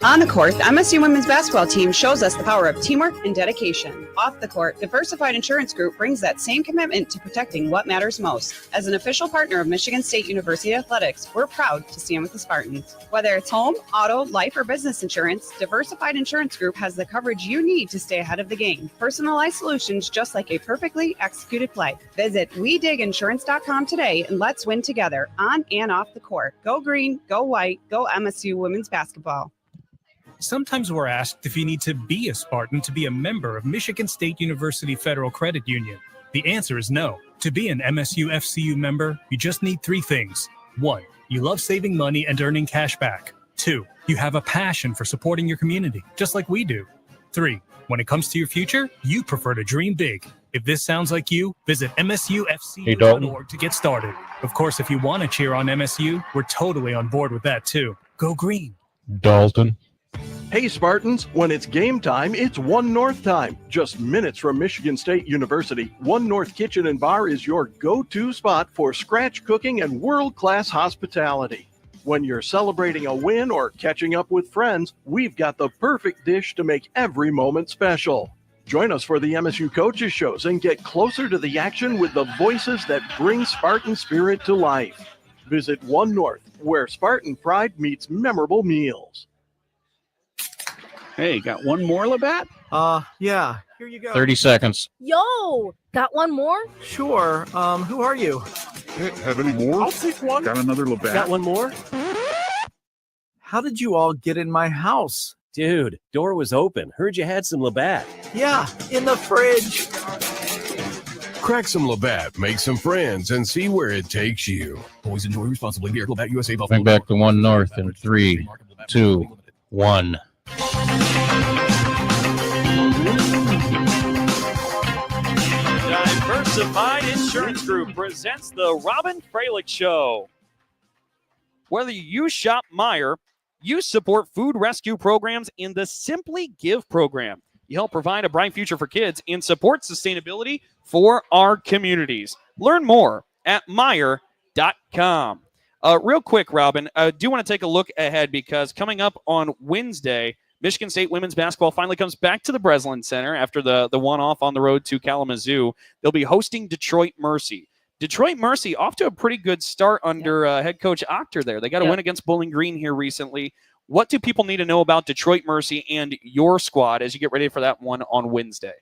On the court, the MSU women's basketball team shows us the power of teamwork and dedication. Off the court, Diversified Insurance Group brings that same commitment to protecting what matters most. As an official partner of Michigan State University Athletics, we're proud to stand with the Spartans. Whether it's home, auto, life, or business insurance, Diversified Insurance Group has the coverage you need to stay ahead of the game. Personalized solutions, just like a perfectly executed play. Visit WeDigInsurance.com today, and let's win together, on and off the court. Go green, go white, go MSU women's basketball. Sometimes we're asked if you need to be a Spartan to be a member of Michigan State University Federal Credit Union. The answer is no. To be an MSU FCU member, you just need three things. 1, you love saving money and earning cash back. 2, you have a passion for supporting your community, just like we do. 3, when it comes to your future, you prefer to dream big. If this sounds like you, visit MSUFCU.org to get started. Of course, if you want to cheer on MSU, we're totally on board with that too. Go green. Dalton. Hey Spartans, when it's game time, it's One North time. Just minutes from Michigan State University, One North Kitchen and Bar is your go-to spot for scratch cooking and world-class hospitality. When you're celebrating a win or catching up with friends, we've got the perfect dish to make every moment special. Join us for the MSU Coaches Shows and get closer to the action with the voices that bring Spartan spirit to life. Visit One North, where Spartan pride meets memorable meals. Hey, got one more, Labatt? Yeah. Here you go. 30 seconds. Yo, got one more? Sure. Who are you? Hey, have any more? I'll take one. Got another Labatt? Got one more? How did you all get in my house? Dude, door was open. Heard you had some Labatt. Yeah, in the fridge. Crack some Labatt, make some friends, and see where it takes you. Always enjoy responsibly. Beer, Labatt USA. Coming back to One North in 3, 2, 1. Diversified Insurance Group presents the Robyn Fralick Show. Whether you shop Meijer, you support food rescue programs in the Simply Give program. You help provide a bright future for kids and support sustainability for our communities. Learn more at Meijer.com. Real quick, Robyn, I do want to take a look ahead because coming up on Wednesday, Michigan State women's basketball finally comes back to the Breslin Center after the one-off on the road to Kalamazoo. They'll be hosting Detroit Mercy. Detroit Mercy off to a pretty good start under head coach Octor there. They got a win against Bowling Green here recently. What do people need to know about Detroit Mercy and your squad as you get ready for that one on Wednesday?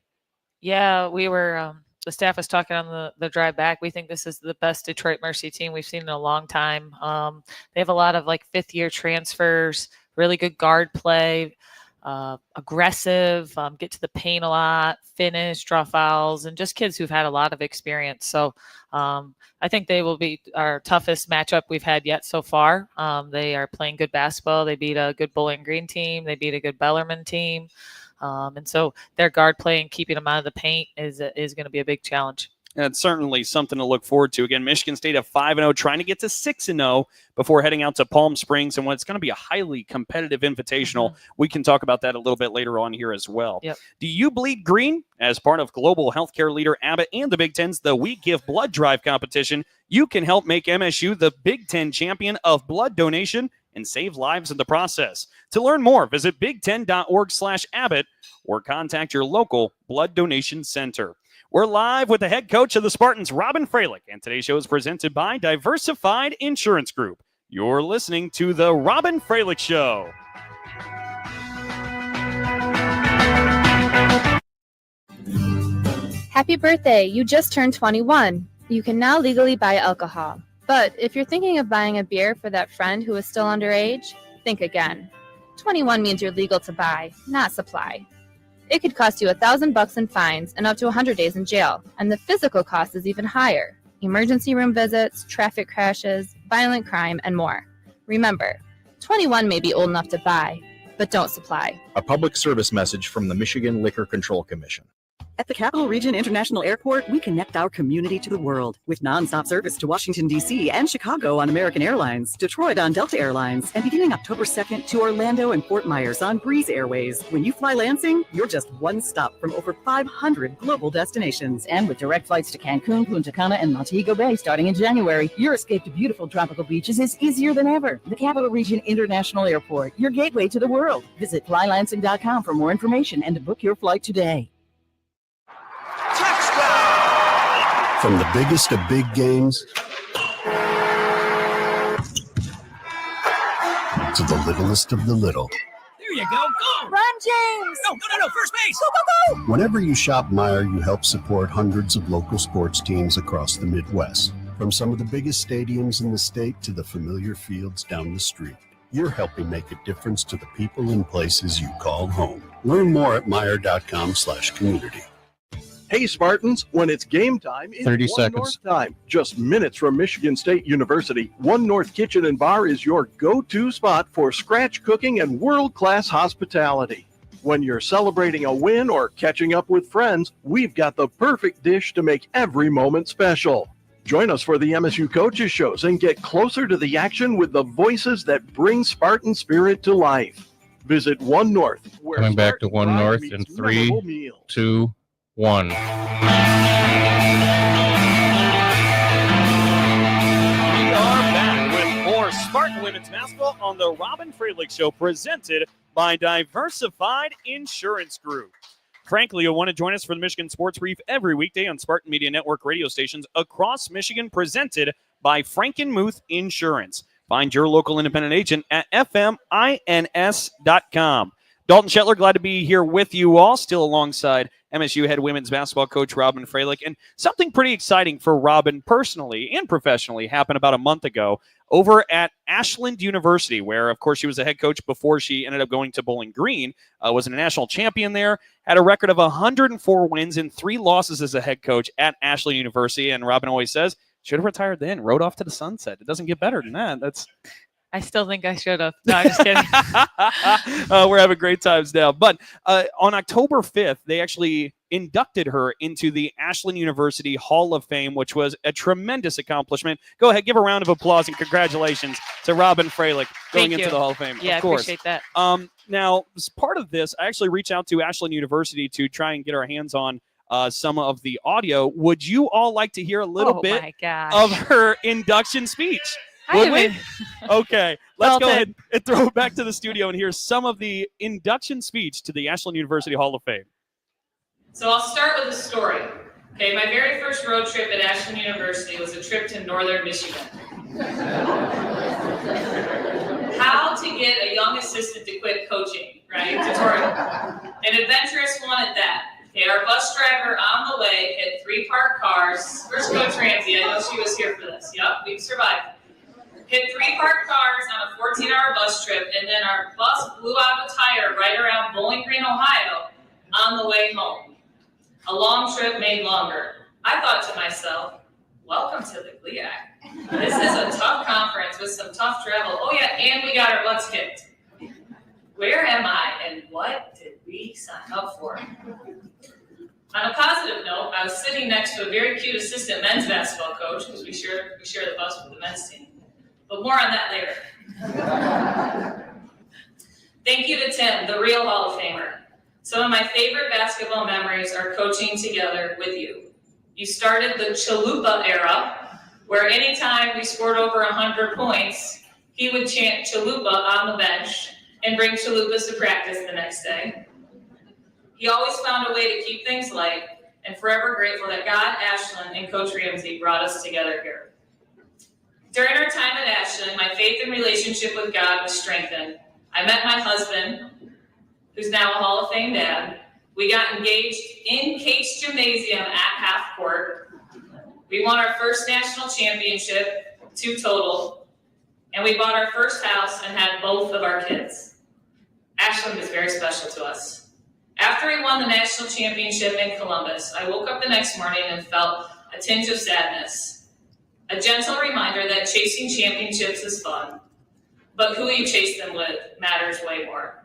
Yeah, we were the staff was talking on the drive back. We think this is the best Detroit Mercy team we've seen in a long time. They have a lot of like fifth-year transfers, really good guard play, aggressive, get to the paint a lot, finish, draw fouls, and just kids who've had a lot of experience. So I think they will be our toughest matchup we've had yet so far. They are playing good basketball. They beat a good Bowling Green team. They beat a good Bellarmine team. And so their guard play and keeping them out of the paint is going to be a big challenge. And it's certainly something to look forward to. Again, Michigan State at 5-0, trying to get to 6-0 before heading out to Palm Springs and what's going to be a highly competitive invitational. We can talk about that a little bit later on here as well. Yep. Do you bleed green? As part of global healthcare leader Abbott and the Big Ten's The We Give Blood Drive competition, you can help make MSU the Big Ten champion of blood donation and save lives in the process. To learn more, visit big10.org/Abbott or contact your local blood donation center. We're live with the head coach of the Spartans, Robyn Fralick, and today's show is presented by Diversified Insurance Group. You're listening to the Robyn Fralick Show. Happy birthday, you just turned 21. You can now legally buy alcohol. But if you're thinking of buying a beer for that friend who is still underage, think again. 21 means you're legal to buy, not supply. It could cost you $1,000 in fines and up to 100 days in jail, and the physical cost is even higher. Emergency room visits, traffic crashes, violent crime, and more. Remember, 21 may be old enough to buy, but don't supply. A public service message from the Michigan Liquor Control Commission. At the Capital Region International Airport, we connect our community to the world with nonstop service to Washington, D.C. and Chicago on American Airlines, Detroit on Delta Airlines, and beginning October 2nd to Orlando and Fort Myers on Breeze Airways. When you fly Lansing, you're just one stop from over 500 global destinations. And with direct flights to Cancun, Punta Cana, and Montego Bay starting in January, your escape to beautiful tropical beaches is easier than ever. The Capital Region International Airport, your gateway to the world. Visit flylansing.com for more information and to book your flight today. From the biggest of big games to the littlest of the little. There you go. Go! Run, James! No, first base! Go, go, go! Whenever you shop Meijer, you help support hundreds of local sports teams across the Midwest. From some of the biggest stadiums in the state to the familiar fields down the street. You're helping make a difference to the people and places you call home. Learn more at Meijer.com/community. Hey, Spartans, when it's game time, it's 30 One seconds. North time. Just minutes from Michigan State University, One North Kitchen and Bar is your go-to spot for scratch cooking and world-class hospitality. When you're celebrating a win or catching up with friends, we've got the perfect dish to make every moment special. Join us for the MSU Coaches Shows and get closer to the action with the voices that bring Spartan spirit to life. Visit One North. Where Coming back to Spartan One pride North meets in 3, memorable meals. 2, 1. We are back with more Spartan women's basketball on the Robyn Fralick Show, presented by Diversified Insurance Group. Frankly, you'll want to join us for the Michigan Sports Brief every weekday on Spartan Media Network radio stations across Michigan, presented by Frankenmuth Insurance. Find your local independent agent at fmins.com. Dalton Shetler, glad to be here with you all, still alongside MSU head women's basketball coach Robyn Fralick. And something pretty exciting for Robyn personally and professionally happened about a month ago over at Ashland University, where, of course, she was a head coach before she ended up going to Bowling Green, was a national champion there, had a record of 104 wins and 3 losses as a head coach at Ashland University. And Robyn always says, should have retired then, rode off to the sunset. It doesn't get better than that. I still think I should have. No, I'm just kidding. We're having great times now. But on October 5th, they actually inducted her into the Ashland University Hall of Fame, which was a tremendous accomplishment. Go ahead, give a round of applause and congratulations to Robyn Fralick going into the Hall of Fame. Yeah, of course. I appreciate that. Now, as part of this, I actually reached out to Ashland University to try and get our hands on some of the audio. Would you all like to hear a little bit of her induction speech? Would we? Okay, let's go ahead and throw it back to the studio and hear some of the induction speech to the Ashland University Hall of Fame. So I'll start with a story. Okay, my very first road trip at Ashland University was a trip to northern Michigan. How to get a young assistant to quit coaching, right? Tutorial. An adventurous one at that. Okay, our bus driver on the way hit 3 parked cars. Where's Coach Ramsey? I know she was here for this. Yep, we survived. Hit 3 parked cars on a 14-hour bus trip, and then our bus blew out a tire right around Bowling Green, Ohio, on the way home. A long trip made longer. I thought to myself, welcome to the GLIAC. This is a tough conference with some tough travel. Oh yeah, and we got our butts kicked. Where am I, and what did we sign up for? On a positive note, I was sitting next to a very cute assistant men's basketball coach, because we share the bus with the men's team. But more on that later. Thank you to Tim, the real Hall of Famer. Some of my favorite basketball memories are coaching together with you. You started the Chalupa era, where anytime we scored over 100 points, he would chant Chalupa on the bench and bring chalupas to practice the next day. He always found a way to keep things light, and forever grateful that God, Ashland, and Coach Ramsey brought us together here. During our time at Ashland, my faith and relationship with God was strengthened. I met my husband, who's now a Hall of Fame dad. We got engaged in Cates Gymnasium at half court. We won our first national championship, 2 total, and we bought our first house and had both of our kids. Ashland is very special to us. After we won the national championship in Columbus, I woke up the next morning and felt a tinge of sadness. A gentle reminder that chasing championships is fun, but who you chase them with matters way more.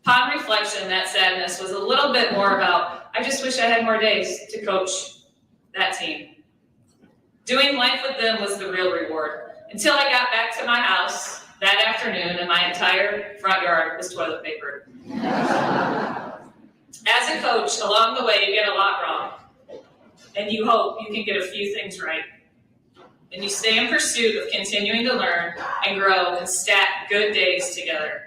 Upon reflection, that sadness was a little bit more about, I just wish I had more days to coach that team. Doing life with them was the real reward, until I got back to my house that afternoon and my entire front yard was toilet papered. As a coach, along the way, you get a lot wrong, and you hope you can get a few things right. And you stay in pursuit of continuing to learn and grow and stack good days together.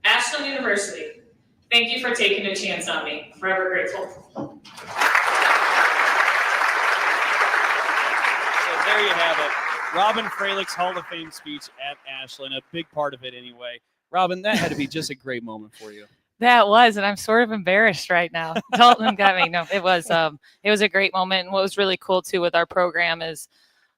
Ashland University, thank you for taking a chance on me. Forever grateful. So there you have it. Robyn Fralick's Hall of Fame speech at Ashland, a big part of it anyway. Robyn, that had to be just a great moment for you. That was, and I'm sort of embarrassed right now. Dalton got me. No, it was a great moment. And what was really cool too with our program is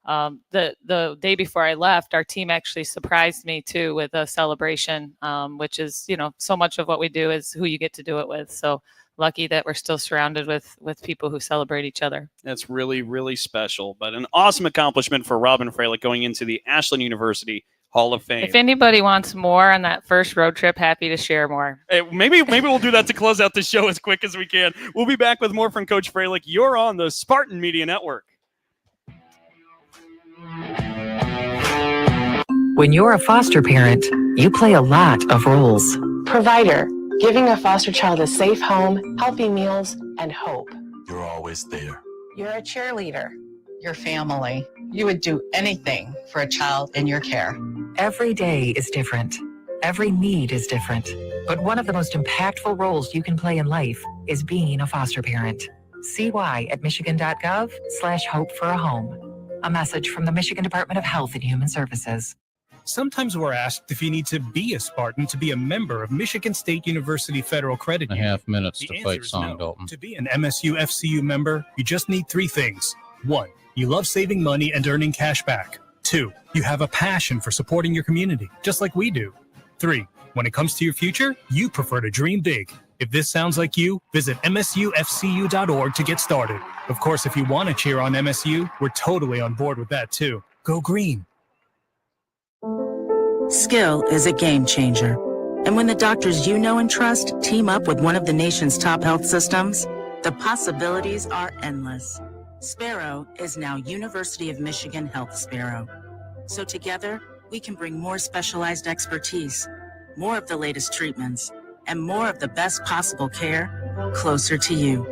the day before I left, our team actually surprised me too with a celebration, which is, so much of what we do is who you get to do it with. So lucky that we're still surrounded with people who celebrate each other. That's really, really special, but an awesome accomplishment for Robyn Fralick going into the Ashland University Hall of Fame. If anybody wants more on that first road trip, happy to share more. Hey, maybe we'll do that to close out the show as quick as we can. We'll be back with more from Coach Fralick. You're on the Spartan Media Network. When you're a foster parent, you play a lot of roles. Provider, giving a foster child a safe home, healthy meals, and hope. You're always there. You're a cheerleader. Your family. You would do anything for a child in your care. Every day is different. Every need is different. But one of the most impactful roles you can play in life is being a foster parent. See why at michigan.gov/hope for a home. A message from the Michigan Department of Health and Human Services. Sometimes we're asked if you need to be a Spartan to be a member of Michigan State University Federal Credit Union. 1.5 minutes The to answer fight is Song no. Dalton. To be an MSU FCU member, you just need 3 things. 1, you love saving money and earning cash back. 2, you have a passion for supporting your community, just like we do. 3, when it comes to your future, you prefer to dream big. If this sounds like you, visit msufcu.org to get started. Of course, if you want to cheer on MSU, we're totally on board with that too. Go green. Skill is a game changer. And when the doctors you know and trust team up with one of the nation's top health systems, the possibilities are endless. Sparrow is now University of Michigan Health Sparrow. So together, we can bring more specialized expertise, more of the latest treatments, and more of the best possible care closer to you.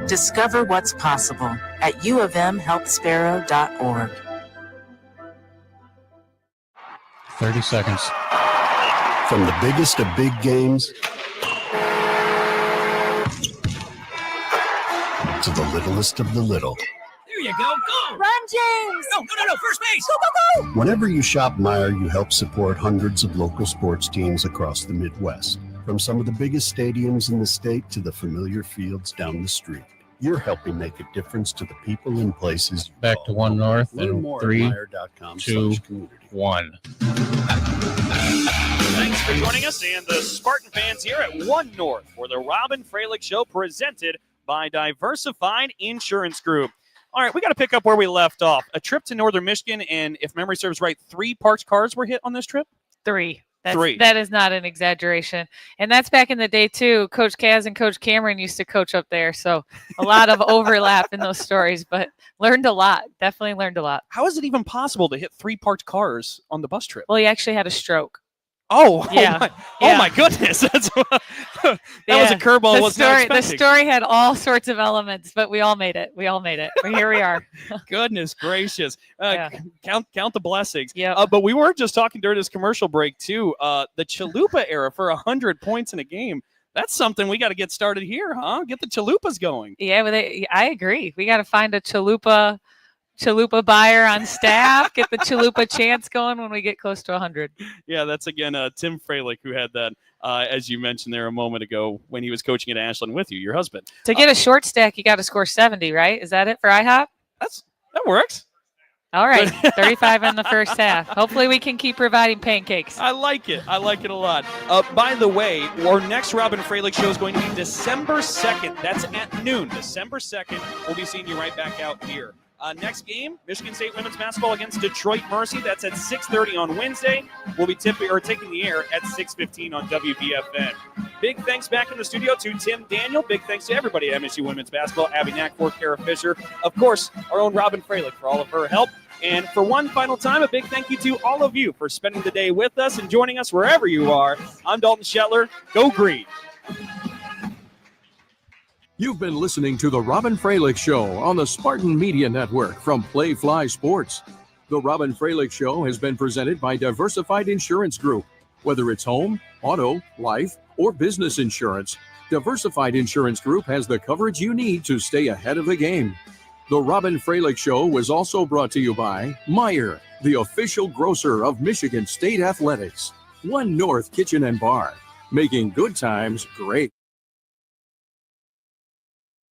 Discover what's possible at uofmhealthsparrow.org. 30 seconds. From the biggest of big games to the littlest of the little. There you go. Go! Run, James! No, first base! Go, go, go! Whenever you shop Meijer, you help support hundreds of local sports teams across the Midwest. From some of the biggest stadiums in the state to the familiar fields down the street. You're helping make a difference to the people and places. Back to One North Learn in more at 3, Meijer.com 2, /community. 1. Thanks for joining us and the Spartan fans here at One North for the Robyn Fralick Show presented by Diversified Insurance Group. All right, we got to pick up where we left off. A trip to Northern Michigan, and if memory serves right, 3 parked cars were hit on this trip? 3. 3. That is not an exaggeration. And that's back in the day, too. Coach Kaz and Coach Cameron used to coach up there. So a lot of overlap in those stories, but learned a lot. Definitely learned a lot. How is it even possible to hit 3 parked cars on the bus trip? Well, he actually had a stroke. Oh, yeah. Oh my goodness. That was a curveball. The story had all sorts of elements, but we all made it. Here we are. Goodness gracious. Count the blessings. Yeah. But we were just talking during this commercial break too. The Chalupa era for 100 points in a game. That's something we got to get started here, huh? Get the Chalupas going. Yeah, but I agree. We got to find a Chalupa buyer on staff, get the Chalupa chants going when we get close to 100. Yeah, that's again Tim Fralick who had that, as you mentioned there a moment ago when he was coaching at Ashland with you, your husband. To get a short stack, you got to score 70, right? Is that it for IHOP? That works. All right, 35 in the first half. Hopefully we can keep providing pancakes. I like it a lot. By the way, our next Robyn Fralick show is going to be December 2nd. That's at noon. December 2nd. We'll be seeing you right back out here. Next game, Michigan State women's basketball against Detroit Mercy. That's at 6:30 on Wednesday. We'll be taking the air at 6:15 on WBFN. Big thanks back in the studio to Tim Daniel. Big thanks to everybody at MSU women's basketball. Abby Knackford, Kara Fisher. Of course, our own Robyn Fralick for all of her help. And for one final time, a big thank you to all of you for spending the day with us and joining us wherever you are. I'm Dalton Shetler. Go Green. You've been listening to The Robyn Fralick Show on the Spartan Media Network from Playfly Sports. The Robyn Fralick Show has been presented by Diversified Insurance Group. Whether it's home, auto, life, or business insurance, Diversified Insurance Group has the coverage you need to stay ahead of the game. The Robyn Fralick Show was also brought to you by Meijer, the official grocer of Michigan State Athletics. One North Kitchen and Bar, making good times great.